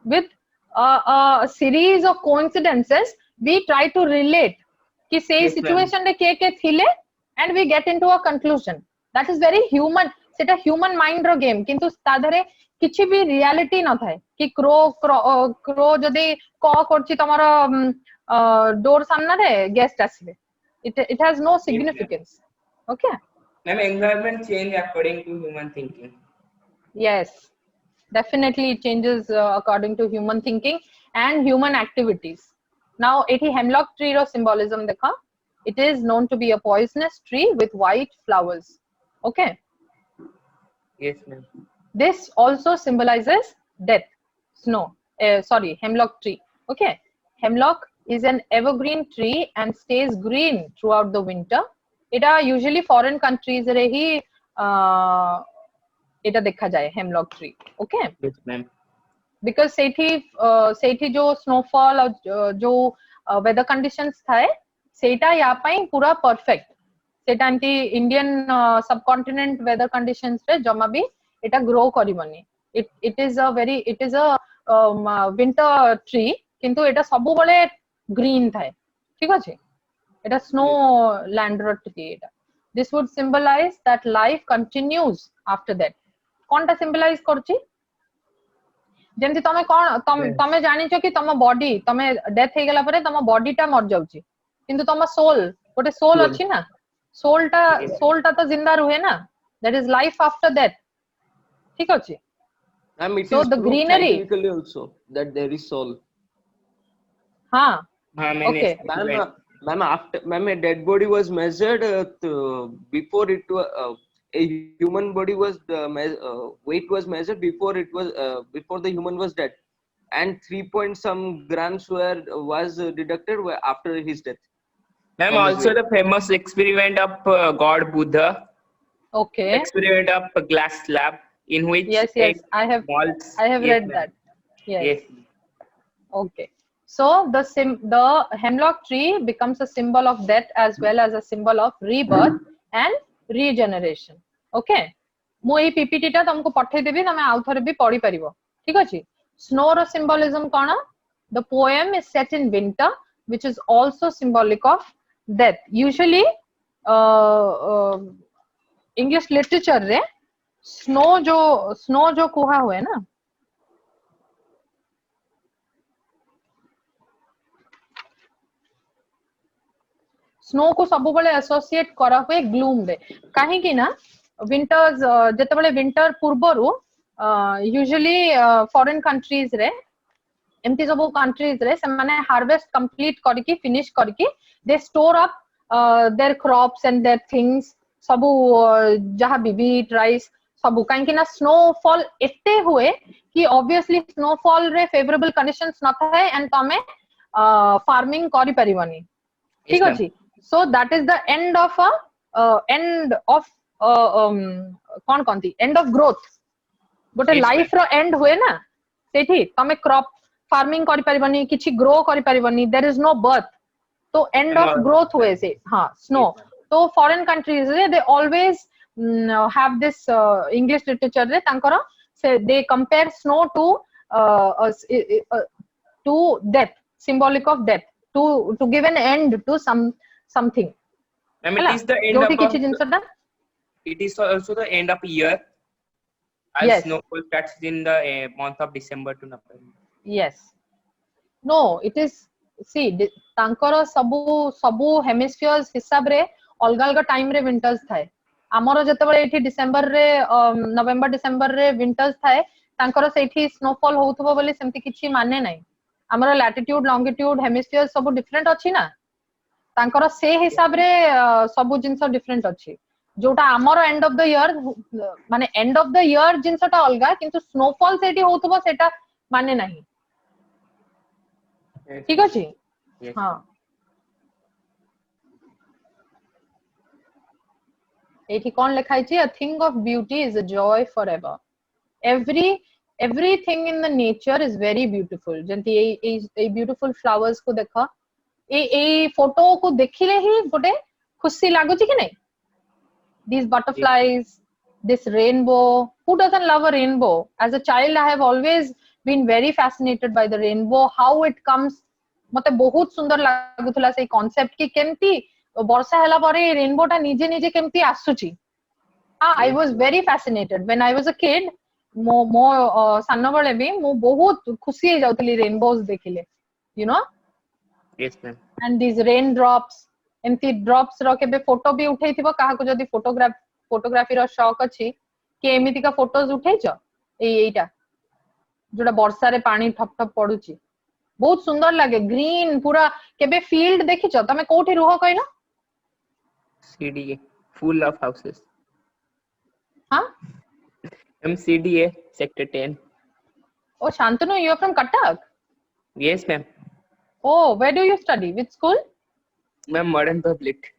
With a series of coincidences we try to relate कि से situation रे के थिले, and we get into a conclusion. That is very human. सेटा ह्यूमन माइंड रो गेम, किंतु ताधरे किछि भी रियलिटी न थाए कि क्रो जदी क करछि तमरो डोर सामना रे guest आसीबे. It has no significance. Okay. Ma'am, environment change according to human thinking. Yes, definitely it changes according to human thinking and human activities. Now एठी hemlock tree रो symbolism देखा. It is known to be a poisonous tree with white flowers. Okay. Yes, ma'am. This also symbolizes death. Hemlock tree. Okay. Hemlock is an evergreen tree and stays green throughout the winter. It usually foreign countries रे ही এটা দেখা যায় hemlock tree. Okay. Yes, ma'am. because सेठी जो snowfall और जो weather conditions थाए सेटा या पाई पूरा perfect सेटा एंटी इंडियन सबकॉन्टिनेंट वेदर कंडीशंस रे जमा भी एटा ग्रो करिवनी it is a winter tree किंतु एटा सबु बळे ग्रीन थाए ठीक अछि एटा स्नो लैंड रो ट्री एटा this would symbolize that life continues after that कोनटा सिंबलाइज करछि जेंति तमे कोन तमे जानि छ कि तम बॉडी तमे डेथ हे गेला परे तम बॉडी टा मर जाउछि किंतु तम सोल गोटे सोल अछि ना सोल टा तो जिंदा रुहे ना that is life after that ठीक अछि It so is the proved greenery scientifically also that there is soul. हाँ मैंने okay Ma'am, a dead body was measured before it was a human body was weight was measured before it was before the human was dead, and 3 point some grams was deducted after his death. Ma'am, from his also weight. the famous experiment of God Buddha, okay experiment of glass slab in which yes I have malts. yes, read ma'am. that Yes. Okay. So the hemlock tree becomes a symbol of death as well as a symbol of rebirth and regeneration. Okay. मु एई PPT टा तुमको पठै देबी तमे आउ थरे भी पढी परिबो ठीक अछि स्नो रो सिंबलिज्म कोन the poem is set in winter which is also symbolic of death usually English literature रे स्नो जो कुहा हुए ना स्नो को सब बळे एसोसिएट करा हुए ग्लूम रे काहे कि ना विंटर्स जते बळे विंटर पूर्वरु यूजुअली फॉरेन कंट्रीज रे एमती सब कंट्रीज रे से माने हार्वेस्ट कंप्लीट करके फिनिश करके they store up their crops and their things सब जहा भी व्हीट राइस सब काहे कि ना स्नोफॉल एते हुए कि ऑब्वियसली स्नोफॉल रे फेवरेबल कंडीशंस न थाए एंड तमे फार्मिंग करि परिबनी ठीक अछि so that is the end of कौन कौनती end of growth गोटे लाइफ रो एंड हुए ना सेठी तमे क्रॉप फार्मिंग करि परिबनी किछि ग्रो करि परिबनी there is no birth to end of growth हुए से हां स्नो तो फॉरेन कंट्रीज रे they always have this English literature रे तांकर से they compare snow to death symbolic of death to give an end to something I mean, it is the end joti of kichi jinsa da it is also the end of year as yes snowfall starts in the month of December to November. yes no it is see tankara sabu hemispheres hisab re alga alga time re winters thae amaro jete bale ethi December re November December re winters thae tankara sethi snowfall houthubo boli semti kichi mane nai amara latitude longitude hemispheres सब different अछि ना तांकर से हिसाब रे सब जिंस different अछि जोटा हमर एंड ऑफ द ईयर माने एंड ऑफ द ईयर जिंसटा अलगा किंतु स्नोफॉल सेठी होतबो सेटा माने नाही ठीक अछि हां एठी कोन लिखाइ छी a thing of beauty is a joy forever everything in the nature is very beautiful Jayanti A beautiful flowers को देखा ए फोटो को देखिले ही गोटे खुशी लागु छी कि नहीं these butterflies this rainbow who doesn't love a rainbow as a child I have always been very fascinated by the rainbow how it comes मते बहुत सुंदर लागुतला से कांसेप्ट कि केमती वर्षा हला परे रेनबो टा निजे निजे केमती आसुची I was very fascinated when I was a kid मो सान्न बळे भी मो बहुत खुशी हे जाउतली रेनबोज देखिले you know Yes ma'am. and these raindrops एमती ड्रॉप्स रो केबे फोटो भी उठैथिबो काहा को जदी फोटोग्राफी रो शौक अछि कि एमिति का फोटोज उठैछो एटा जोटा वर्षा रे पानी ठप ठप पडुची बहुत सुंदर लागे ग्रीन पूरा केबे फील्ड देखिछो तमे कोठी रुह कहिनो CDA full of houses. हां MCDA sector 10. Oh Shantanu you are from Cuttack Yes ma'am. Oh where do you study which school Ma'am, modern public.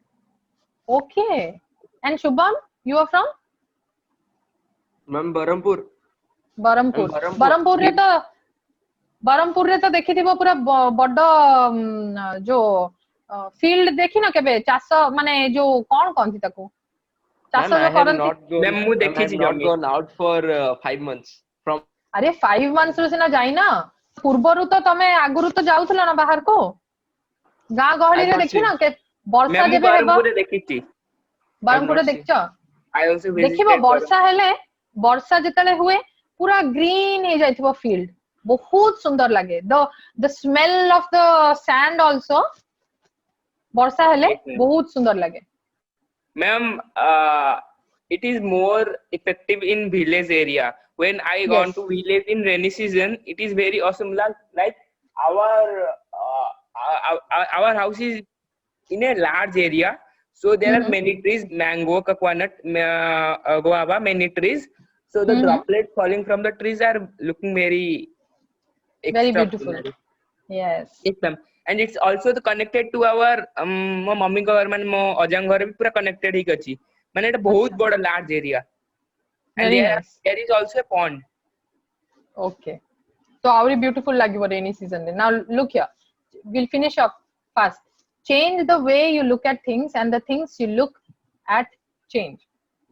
Okay and Shubham you are from Ma'am, Barampur. Barampur रे तो बरमपुर रे तो देखिथिबो पूरा बड जो field देखिन केबे चाष माने जो कोन कोन ताको चाष Ma'am, I जो have करंती not gone. Ma'am, ମୁଁ Ma'am, I have ଦେଖିଛି not ଜମି। gone out for 5 months. From अरे 5 मंथ्स रो सिना जाइना पूर्वरु तो तमे आगुरु तो जाउथला ना बाहर को गाँ गहली I रे have not देखिन seen. के वर्षा ମ୍ୟାମ୍ ମୁଁ जेबे हेबो ବ୍ରହ୍ମପୁରରେ ଦେଖିଛି। I have बरमपुर रे not seen. देखଛ I also देखिबो visited वर्षा हेले वर्षा जेतले हुए पूरा ग्रीन हे जाइथिबो फील्ड बहुत सुंदर लागे the smell of the sand also वर्षा हेले Yes, ma'am. बहुत सुंदर लागे Ma'am, it is more effective in village area. When I gone Yes. to village in rainy season, it is very awesome. Like our house is in a large area, so there are many trees, mango, coconut, guava, many trees. So the droplets falling from the trees are looking very very beautiful extraordinary. yes Yes, ma'am. And it's also connected to our ମୋ ମମିଙ୍କ ଘର ମାନେ ମୋ ଅଜାଙ୍କ ଘର ବି ପୁରା connected ହେଇକି ଅଛି ମାନେ ଏଟା ବହୁତ ବଡ large area and very nice there is also a pond. okay so our beautiful lagibo rainy season now look here we'll finish up fast change the way you look at things and the things you look at change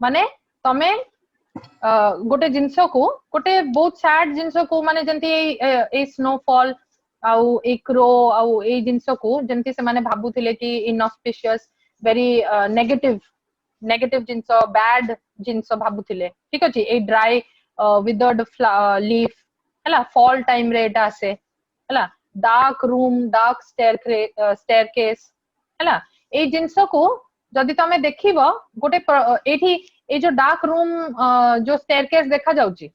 माने तमे गोटे जिंस को गोटे बहुत sad जिंस को माने जंती ए snowfall आउ ए crow आउ ए जिंस को जंती से माने भाबुथिले कि इनऑस्पिशियस वेरी नेगेटिव जिंस बैड जिंस भाबुथिले ठीक अछि ए ड्राई विदर्ड लीफ हला फॉल टाइम रे एटा आसे हला डार्क रूम डार्क स्टेयरकेस हला ए जिंस को जदि तमे देखिबो गोटे एठी ए जो डार्क रूम जो स्टेयरकेस देखा जाउची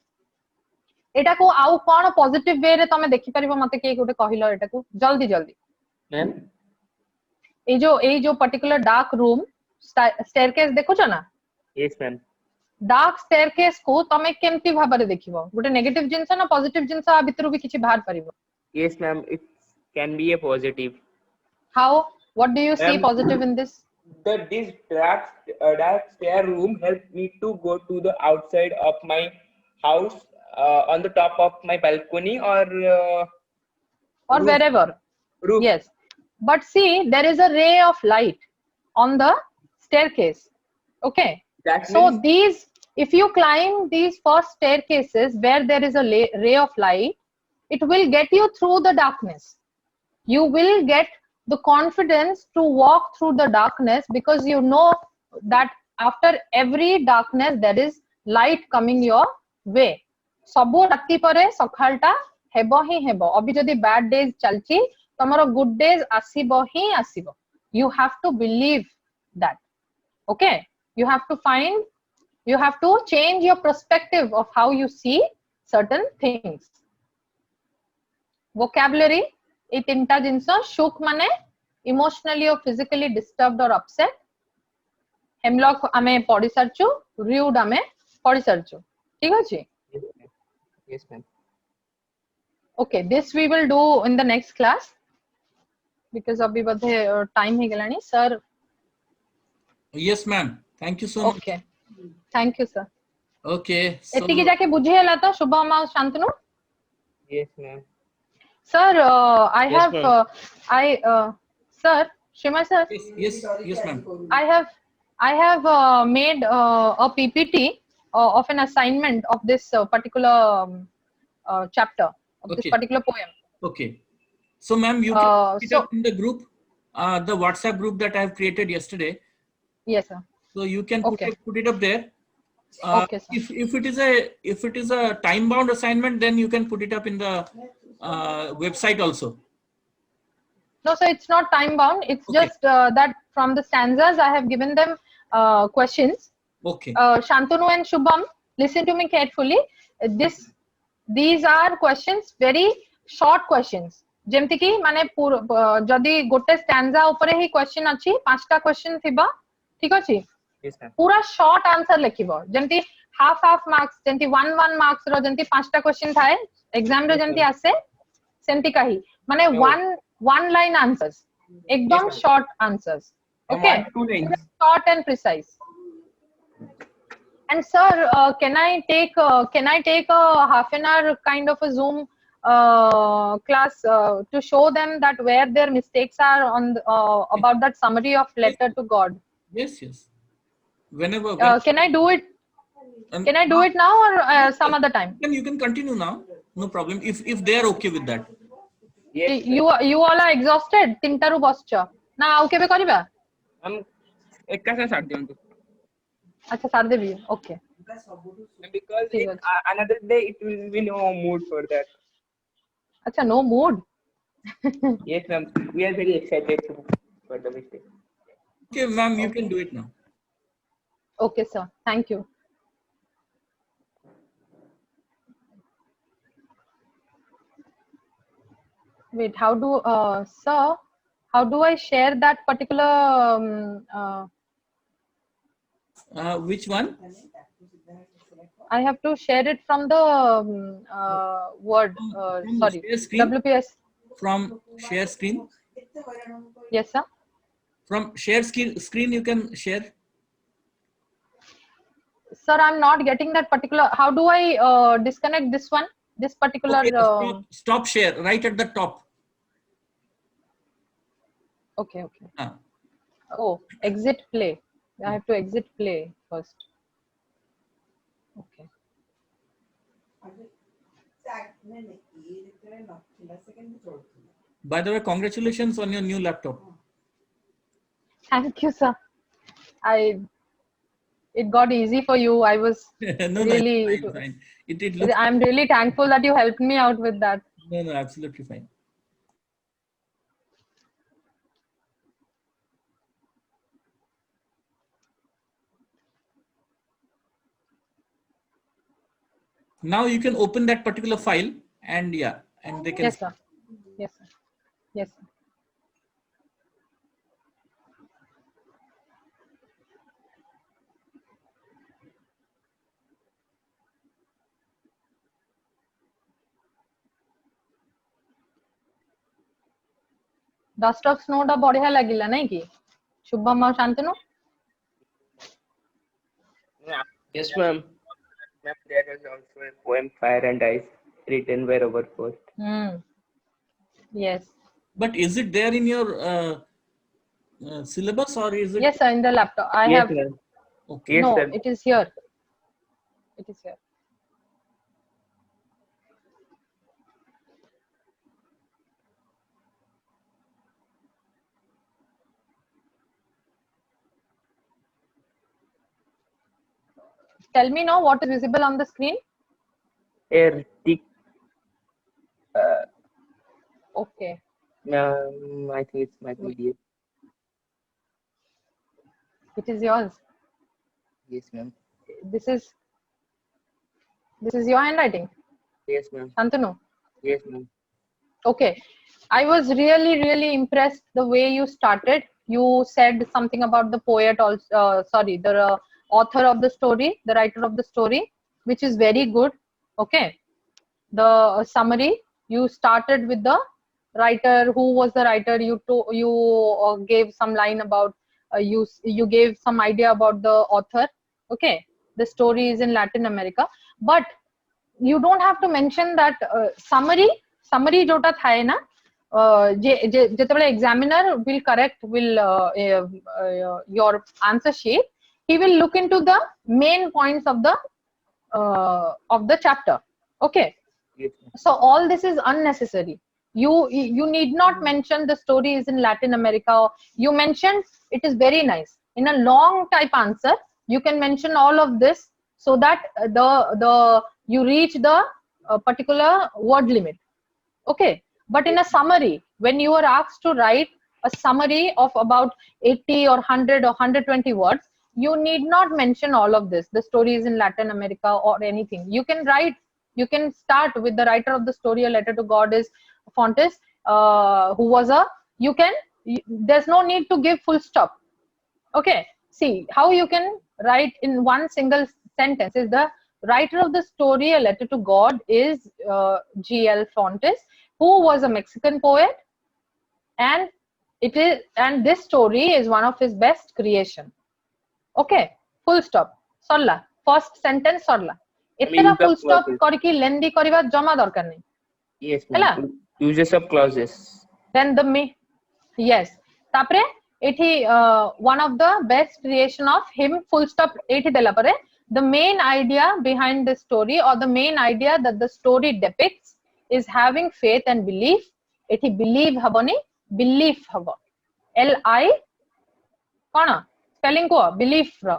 एटा को आउ कोन पॉजिटिव वे रे तमे देखि परिबो मते के गोटे कहिलो एटा को जल्दी जल्दी मैम ए जो पर्टिकुलर डार्क रूम स्टेयरकेस देखो छ ना यस मैम डार्क स्टेयरकेस को तमे केमती भाबरे देखिबो गोटे नेगेटिव जिंस ना पॉजिटिव जिंस आ भितरु भी किछि बाहर परिबो yes ma'am it can be a positive how what do you see Ma'am, positive in this this dark stair room helped me to go to the outside of my house on the top of my balcony or or roof. wherever Roof. yes but see there is a ray of light on the staircase okay That so means these if you climb these first staircases where there is a ray of light it will get you through the darkness you will get the confidence to walk through the darkness because you know that after every darkness there is light coming your way सबु राति परे सखालटा हेबो ही हेबो अभी जदी bad days चलची तमरो good days आसीबो ही आसीबो you have to believe that okay you have to change your perspective of how you see certain things vocabulary ए तीनटा जिंस शोक माने इमोशनली और फिजिकली डिस्टर्ब्ड और अपसेट हेमलॉक आमे पढी सरचु रूड आमे पढी सरचु ठीक अछि yes ma'am okay this we will do in the next class because abhi badhe time he gelani sir Yes, ma'am. Thank you so much. okay thank you sir Okay. So, एति की जाके बुझे हला तो शुभम और Shantanu yes ma'am sir I Yes, have ma'am. sir Shima sir yes, ma'am. I have made a PPT of an assignment of this particular chapter of this Okay. particular poem. Okay. So, ma'am, you can put it so- up in the group, the WhatsApp group that I have created yesterday. Yes, sir. So you can Okay. put it up there. Okay, sir. If it is a time bound assignment, then you can put it up in the website also. No, so it's not time bound. It's Okay. just that from the stanzas I have given them questions. Okay. Shantanu and Shubham, listen to me carefully. These are questions, very short questions. जेमति कि माने जदि गोटे stanza ऊपर ही question अछि पांचटा question थिबा ठीक अछि yes ma'am पूरा शॉर्ट आंसर लिखिबो जेमति हाफ मार्क्स जेमति 1 मार्क्स रो जेमति पांचटा क्वेश्चन थाए एग्जाम रे जेमति आसे सेमति काही माने one line answers एकदम ma'am. short answers okay 2 lines short and precise and sir can I take a half an hour kind of a zoom class to show them that where their mistakes are on the, about that summary of letter to God. Yes, yes. Whenever. Can I do it? Can I do it now or some other time? You can continue now. No problem. If they are okay with that. Yes, You all are exhausted. Tinta ru boscha. Na au kebe kariba? हम एक का साथ दियंतु. Acha sar debi. Okay. Because ठीक है. another day it will be no mood for that. Acha, no mood. Yes, ma'am. We are very excited for the mistake. Okay, ma'am, you can do it now. Okay, sir. Thank you. Wait, how do, sir, how do I share that particular, Which one? I have to share it from the Word, From sorry, share screen? WPS. From share screen? Yes, sir. From share screen you can share. Sir, I'm not getting that particular, how do I disconnect this one? This particular, Okay, stop share right at the top. okay. Ah. Oh, exit play. I have to exit play first. Okay. By the way, congratulations on your new laptop. Thank you, sir. It got easy for you. I was No, really, no, fine. It looks. I'm really thankful that you helped me out with that. No, absolutely fine. Now you can open that particular file and yeah, and they can. Yes, sir. Yes, sir. Yes, sir. Dust of Snow ଟା ବଢିଆ ଲାଗିଲା ନାଇଁ କି ଶୁଭମ ଆଉ Shantanu? Yes, ma'am. Ma'am, there was also a poem Fire and Ice written by Robert Frost. Yes. But is it there in your syllabus or is it? Yes, sir, in the laptop. I Yes, have. ma'am. Okay. Yes, No, sir. it is here. It is here. Tell me now what is visible on the screen. Ertic. Okay. I think it's my PDF. It is yours. Yes, ma'am. This is your handwriting, Yes, ma'am. Shantanu. Yes, ma'am. Okay. I was really impressed the way you started. You said something about the poet also, sorry, the author of the story, the writer of the story, which is very good. Okay. The summary, you started with the writer, who was the writer, you gave some line about, you gave some idea about the author. Okay. The story is in Latin America, but you don't have to mention that summary jota thaye na, जेतेबेले examiner will correct your answer sheet, he will look into the main points of the chapter. Okay. Yes, So all this is unnecessary. You need not mention the story is in Latin America. You mentioned it is very nice. In a long type answer, you can mention all of this so that you reach the particular word limit. Okay. But in a summary, when you are asked to write a summary of about 80 or 100 or 120 words, you need not mention all of this. The story is in Latin America or anything. You can write. You can start with the writer of the story, A Letter to God is Fontes, who was there's no need to give full stop. Okay. See, how you can write in one single sentence is the writer of the story, A Letter to God is G.L. Fontes, who was a Mexican poet, and this story is one of his best creation. Okay. Full stop. Sorla. First sentence sorla. एतेरा full stop करके लेंदी करिवा जमा दरकार नहीं. Yes, Hela? ma'am. Uses of clauses. Then the me, yes. Tapre ethi one of the best creation of him, full stop ethi dela pare, the main idea behind the story, or the main idea that the story depicts, is having faith and belief. Ethi believe haboni, belief habo. L-I kona spelling ko belief ro.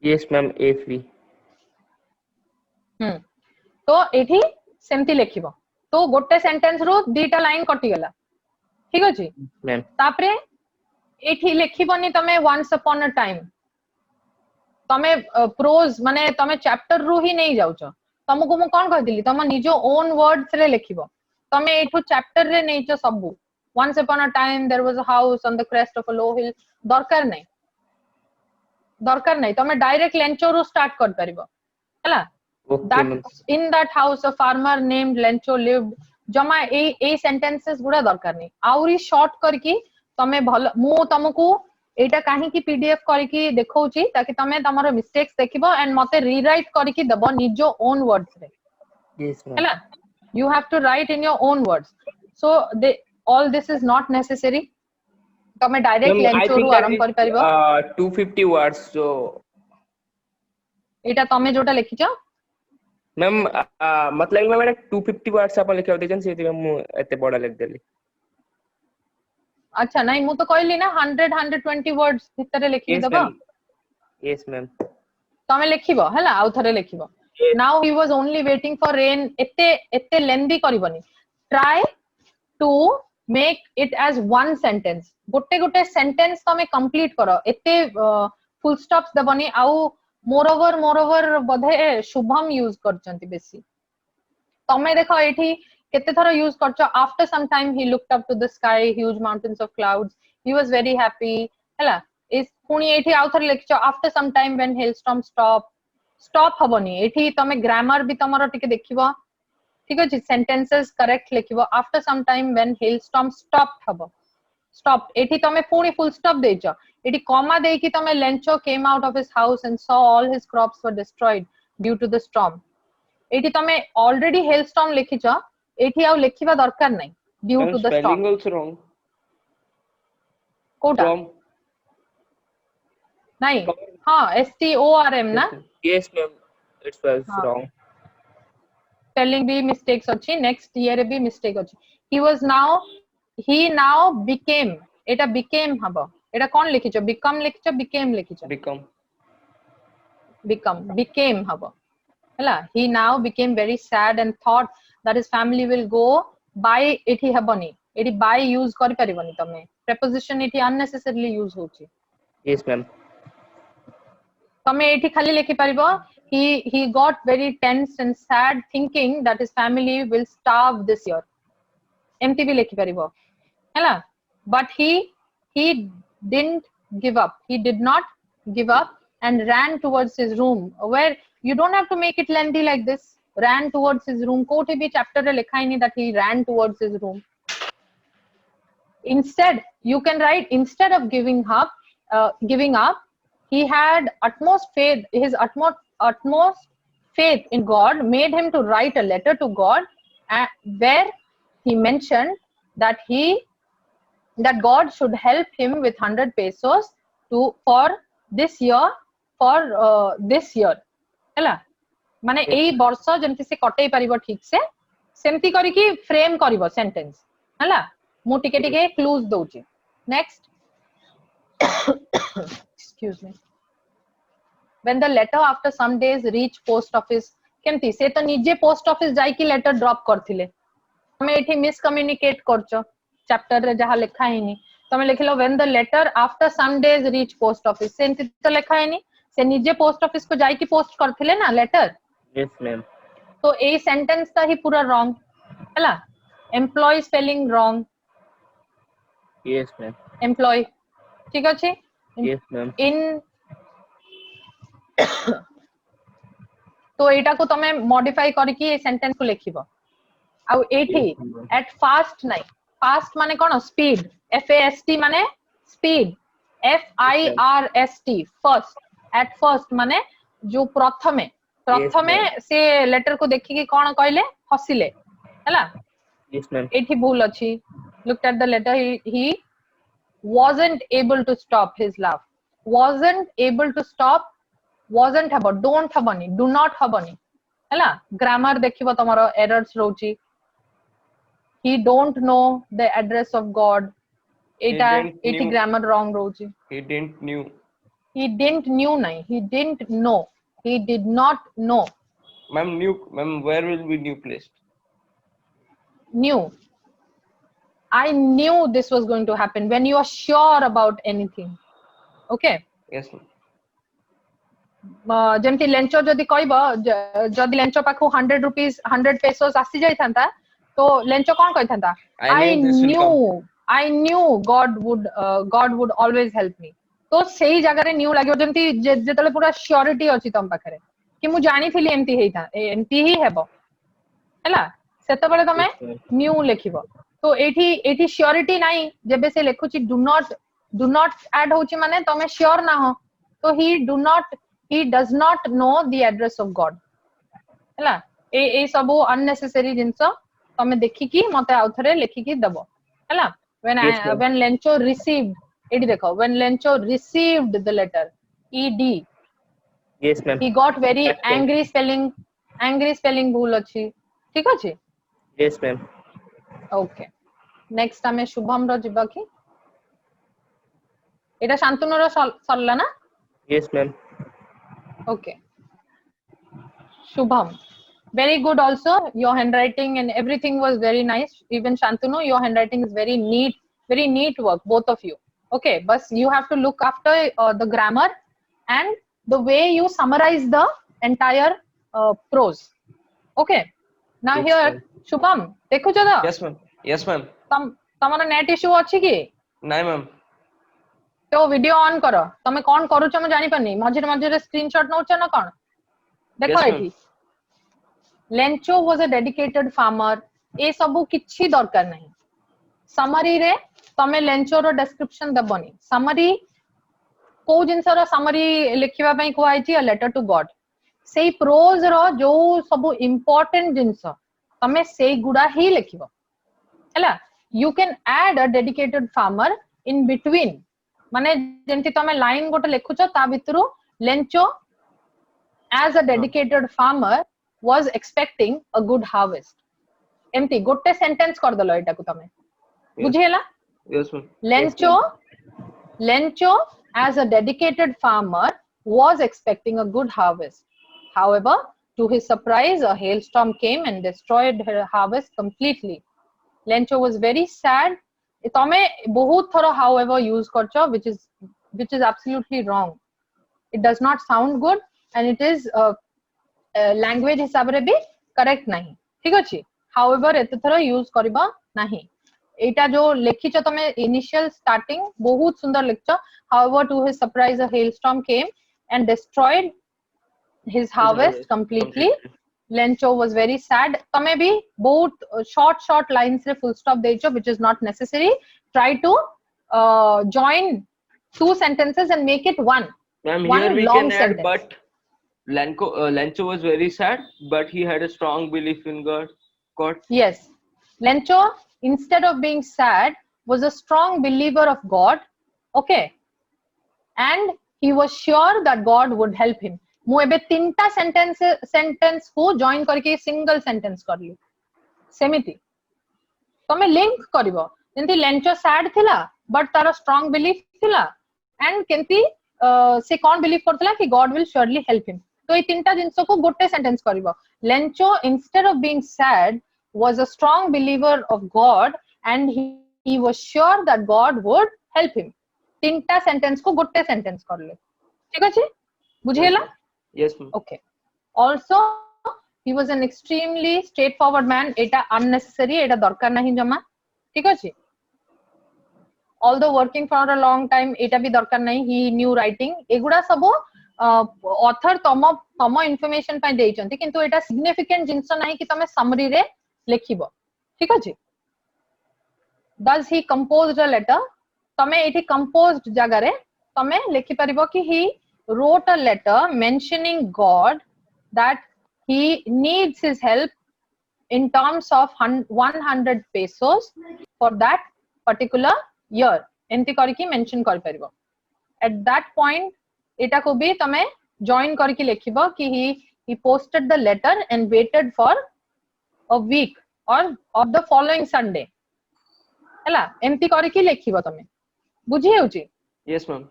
Yes, ma'am. A free. तो एठी सेमती लेखिबो, तो गोटे sentence रो दीटा line कटि गला, ठीक अछि Ma'am. तापरे एठी लेखिबोनी तमे वंस अपॉन अ टाइम, तमे प्रोज माने तमे चैप्टर रू ही नहीं जाउछ, तमको मु कोन कहदिली तम निजो ओन वर्ड्स रे लेखिबो, तमे एठू चैप्टर रे नैछ सबु once upon a time there was a house on the crest of a low hill, दरकार नहीं तमे डायरेक्ट लेंचो रू स्टार्ट कर परिबो हला। Okay, that ma'am. in that house a farmer named Lencho lived, जमा ए सेंटेंसेस गुडा दरकार नहीं, आउरी शॉर्ट करके तमे भल मु तमको एटा काहे की पीडीएफ करके देखौची ताकि तमे तमरो मिस्टेक्स देखिबो एंड मते रीराइट करके दबो निजो ओन वर्ड्स रे। Yes, ma'am. हैला, you have to write in your own words, so they all this is not necessary, तमे direct Ma'am, I Lencho think रु that आरंभ कर is परिबो। 250 words. So, एटा तमे जोटा लिखिचो ma'am, मतलब मैं मेरा 250 words अपन लिखे होते जन से मैं एते बड़ा लिख देली। अच्छा नहीं मु तो कहली ना 100-120 वर्ड्स भितर लिखि Yes, दबो, ma'am. Yes, ma'am. तमे लिखिबो हला आउ थरे लिखिबो। Yes. Now he was only waiting for rain, एते लेंदी करबनी, try to make it as one sentence, गोटे सेंटेंस तमे कंप्लीट करो, एते फुल स्टॉप्स दबनी। आउ मोर ओवर बधे शुभम यूज करचंती बेसी, तमे देखो एठी केते थरो यूज करचो, after some time he looked up to the sky huge mountains of clouds, he was very happy हला। इस पुनी एठी आउ थरे लिखचो after some time when hailstorm stop हबनी, एठी तमे ग्रामर भी तमरो टिके देखिबो, ठीक अछि सेंटेंसेस करेक्ट लिखिबो। After some time when hailstorm stopped हबो, स्टॉप एठी तमे पुनी फुल स्टॉप देइचो, एठी कॉमा देकी तमे Lencho came out of his house and saw all his crops were destroyed due to the storm, एठी तमे ऑलरेडी हेलस्टॉर्म लिखिचो, एठी आउ लिखिबा दरकार नै due Ma'am, to the spelling storm. also wrong. कोटा From. नहीं, हां STORM ना, Yes, ma'am. It was हाँ wrong. स्पेलिंग भी मिस्टेक्स अछि, नेक्स्ट ईयर भी मिस्टेक अछि। he now became, Etah became हबो, एटा कोन लिखिचो become लिखिचो became लिखिचो, became habo hela। He now became very sad and thought that his family will go by, ethi haboni, eti by use kari pariboni, tame preposition eti unnecessarily use hochi, Yes, ma'am. tame eti khali lekhi paribo he got very tense and sad thinking that his family will starve this year, emti bi lekhi paribo hela। But he didn't give up, he did not give up and ran towards his room, where you don't have to make it lengthy like this, ran towards his room, koti bhi chapter re likha nahi that he ran towards his room, instead you can write instead of giving up he had utmost faith, his utmost faith in God made him to write a letter to God, where he mentioned that God should help him with 100 pesos for this year ହେଲା, माने एई वर्ष जेमति से कटै परिबो ठीक से सेमति करी कि frame करिवो sentence होला। मु टिके टिके क्लूज दोउची। Next, excuse me, when the letter after some days reach post office, केमति से तो निजे पोस्ट ऑफिस जाई कि लेटर ड्रॉप करथिले, हमें एठी मिस कम्युनिकेट करचो, चैप्टर रे जहा लिखा हेनी तमे लिखलो when the letter after some days reach post office, सेमति तो लिखा हेनी, से निजे पोस्ट ऑफिस को जाई कि पोस्ट करथिले ना लेटर। Yes, ma'am. तो ए सेंटेंस ता ही पूरा रॉन्ग हैला, employ spelling wrong, Yes, ma'am. Employ ठीक अछि। Yes, ma'am. इन तो एटा को तमे मॉडिफाई करके ए सेंटेंस को लिखिबो। आ एठी एट फास्ट नाही, फास्ट माने कोन स्पीड, FAST माने speed, FIRST first, at first माने जो प्रथमे से लेटर को देखि कि कोन कहले हसिले, हैला Yes, ma'am. एठी भूल अछि looked at the letter he wasn't able to stop his laugh wasn't able to stop wasn't habo don't habani do not habani हैला grammar देखिबो तमरो errors रोची he don't know the address of god eta didn't eti knew. grammar wrong rochi He didn't knew. he didn't knew nahi he didn't know he did not know Ma'am, new. Ma'am, where will be new placed? knew I knew this was going to happen when you are sure about anything okay Yes, ma'am. ଯେମିତି ଲେଞ୍ଚ ଯଦି କହିବ ଯଦି ଲେଞ୍ଚ ପାଖକୁ 100 rupees 100 pesos ଆସି ଯାଇଥାନ୍ତା ତ ଲେଞ୍ଚ କଣ କହିଥାନ୍ତା I knew God would always help me ତ ସେଇ ଜାଗାରେ ନ୍ୟୁ ଲାଗିବ ଯେମିତି ଯେତେବେଳେ ପୁରା ସିଓରିଟି ଅଛି ତମ ପାଖରେ କି ମୁଁ ଜାଣିଥିଲି ଏମିତି ହିଁ ହେବ ହେଲା ସେତେବେଳେ ତମେ ନ୍ୟୁ ଲେଖିବ ତ ଏଇଠି ସିଓରିଟି ନାହିଁ ଯେବେ ସେ ଲେଖୁଛି ଡୁ ନଟ୍ ଆଡ୍ ହଉଛି ମାନେ ତମେ ସିଓର ନାହ ତ he does not know the address of God ହେଲା এই ସବୁ unnecessary ଜିନିଷ ତମେ ଦେଖିକି ମତେ ଆଉଥରେ ଲେଖିକି ଦବ ହେଲା when Lencho received ଏଠି ଦେଖ when Lencho received the letter ed Yes, ma'am. he got very angry spelling ଭୁଲ ଅଛି ଠିକ ଅଛି Yes, ma'am. ओके नेक्स्ट आमे शुभम रो जिबा की एटा शांतनु रो सरला ना Yes, ma'am. Okay Shubham very good also your handwriting and everything was very nice even Shantanu your handwriting is very neat work both of you okay but you have to look after the grammar and the way you summarize the entire prose okay now Yes, here ma'am. Shubham देखो तो Yes, ma'am. Yes, ma'am. तमरो net issue अछि कि Nahi, ma'am. तो video on करो तमे कोन करूछ म जानि पनी मझिर स्क्रीनशॉट नउछ न कोन देखो Yes, एठी Lencho was a dedicated farmer ए सबु किछि दरकार नाही समरी रे तमे लेंचो रो डिस्क्रिप्शन दबनी समरी को जिंसर समरी लिखिबा पई को आइछि अ लेटर टू गॉड सेई प्रोज रो जो सबु इंपोर्टेंट जिंस तमे सेई गुडा ही लिखिबो हैला you can add a dedicated farmer in between माने जेंति तमे लाइन गोटे लेखुछ ता भितरु Lencho as a dedicated farmer was expecting a good harvest एमती गोटे सेंटेंस कर दलो एटा को तमे बुझियला Yes, ma'am. Lencho as a dedicated farmer was expecting a good harvest however to his surprise a hailstorm came and destroyed her harvest completely Lencho was very sad tome bahut thara however use karcho which is absolutely wrong it does not sound good and it is language hisab re bhi correct nahi ठीक अछि however एते थरा use करबा नाही एटा जो लेखिछ तमे initial starting बहुत सुंदर लिखछ however to his surprise a hailstorm came and destroyed his harvest completely Lencho was very sad tame bhi bahut short lines re full stop deicho which is not necessary try to join two sentences and make it one Ma'am, one here we long can add, sentence. but Lencho was very sad, but he had a strong belief in God. Yes, Lencho, instead of being sad, was a strong believer of God. Okay, and he was sure that God would help him. ମୁଁ ଏବେ तीनटा sentence को join करके single sentence करली सेमिति तमे link करिवो जेंति लेंचो सैड थिला बट तार स्ट्रांग बिलीफ थिला एंड केंति से कोन बिलीव करथला कि God will surely help him तो ए तीनटा जिंस को गोटे सेंटेंस करिवो Lencho instead of being sad was a strong believer of God and he was sure that God would help him तीनटा सेंटेंस को गोटे सेंटेंस करले ठीक अछि बुझियला Yes, ma'am. okay also he was an extremely straightforward man eta unnecessary eta darkar nahi jama ठीक अछि although working for a long time eta bhi darkar nahi he knew writing eguda sabo author तम information पाई देइचंती किंतु एटा significant जिंस नाही कि तमे summary रे लेखिबो ठीक अछि does he composed a letter तमे एठी composed जगह रे तमे लेखि परिबो कि he wrote a letter mentioning God that he needs his help in terms of 100 pesos for that particular year एंती करके मेंशन कर परिबो at that point एटा को भी तमे join करके लिखिबो कि he posted the letter and waited for a week or the following Sunday हला एंती करके लिखिबो तमे बुझी होची yes ma'am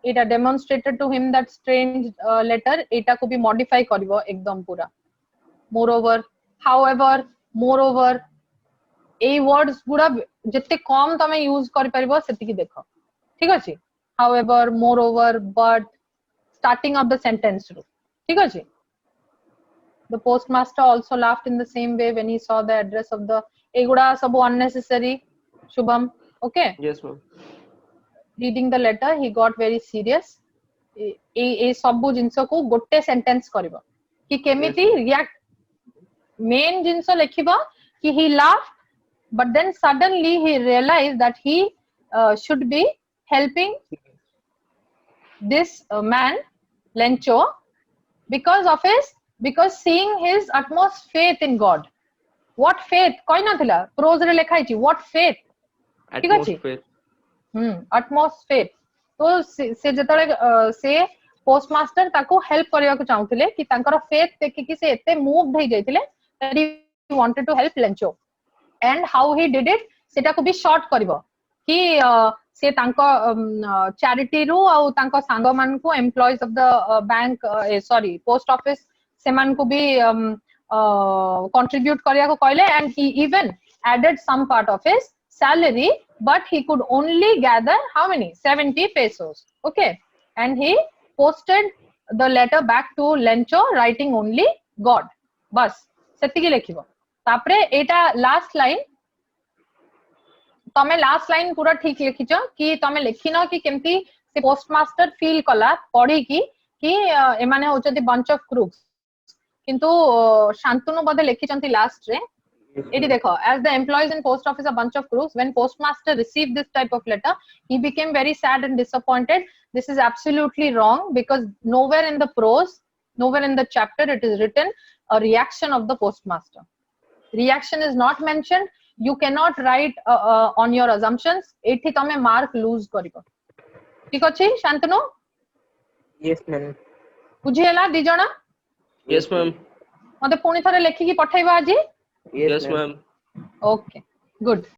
it demonstrated to him that strange letter eta ko bhi modify karibo ekdam pura moreover however moreover ei words pura jette kom tame use kari paribo setiki dekho thik achi however moreover but starting of the sentence ru thik achi the postmaster also laughed in the same way when he saw the address of the eguda sabu unnecessary shubham okay yes ma'am reading the letter he got very serious ए सब जिंस को गोटे sentence करिवो कि केमिति react main जिंस लिखिबो कि he laughed but then suddenly he realized that he should be helping this man Lencho because seeing his utmost faith in God what faith कोइ नथिला pros रे लिखाइ छि what faith ठीक अछि utmost faith तो से जतले से पोस्टमास्टर ताको हेल्प करिया को चाहुथिले कि तांकर फेथ देखि कि से एते मूव्ड हो जाइथिले that he wanted to help Lencho and how he did it सेटा को भी शॉर्ट करबो कि से तांको चैरिटी रो आ तांको सांगो मान को employees of the bank sorry post office से मान को भी कंट्रीब्यूट करिया को कहले and he even added some part of his salary but he could only gather how many 70 pesos okay and he posted the letter back to Lencho writing only God bas सेतिकी लिखिबो तापरे एटा last line तमे last line पूरा ठीक लिखिचो कि तमे लिखिनो कि केमती से postmaster feel कला पढी कि ए माने होचती बंच ऑफ क्रूक्स किंतु शांतनु बदे लिखिचंती लास्ट रे एटी देखो as the employees in post office a bunch of crooks when postmaster received this type of letter he became very sad and disappointed this is absolutely wrong because nowhere in the prose nowhere in the chapter it is written a reaction of the postmaster reaction is not mentioned you cannot write on your assumptions एठी तमे mark loose करिको ठीक अछि Shantanu yes ma'am बुझियला दी जणा yes ma'am मते पुणी थरे लेखि कि पठाइबा आजी yes ma'am okay good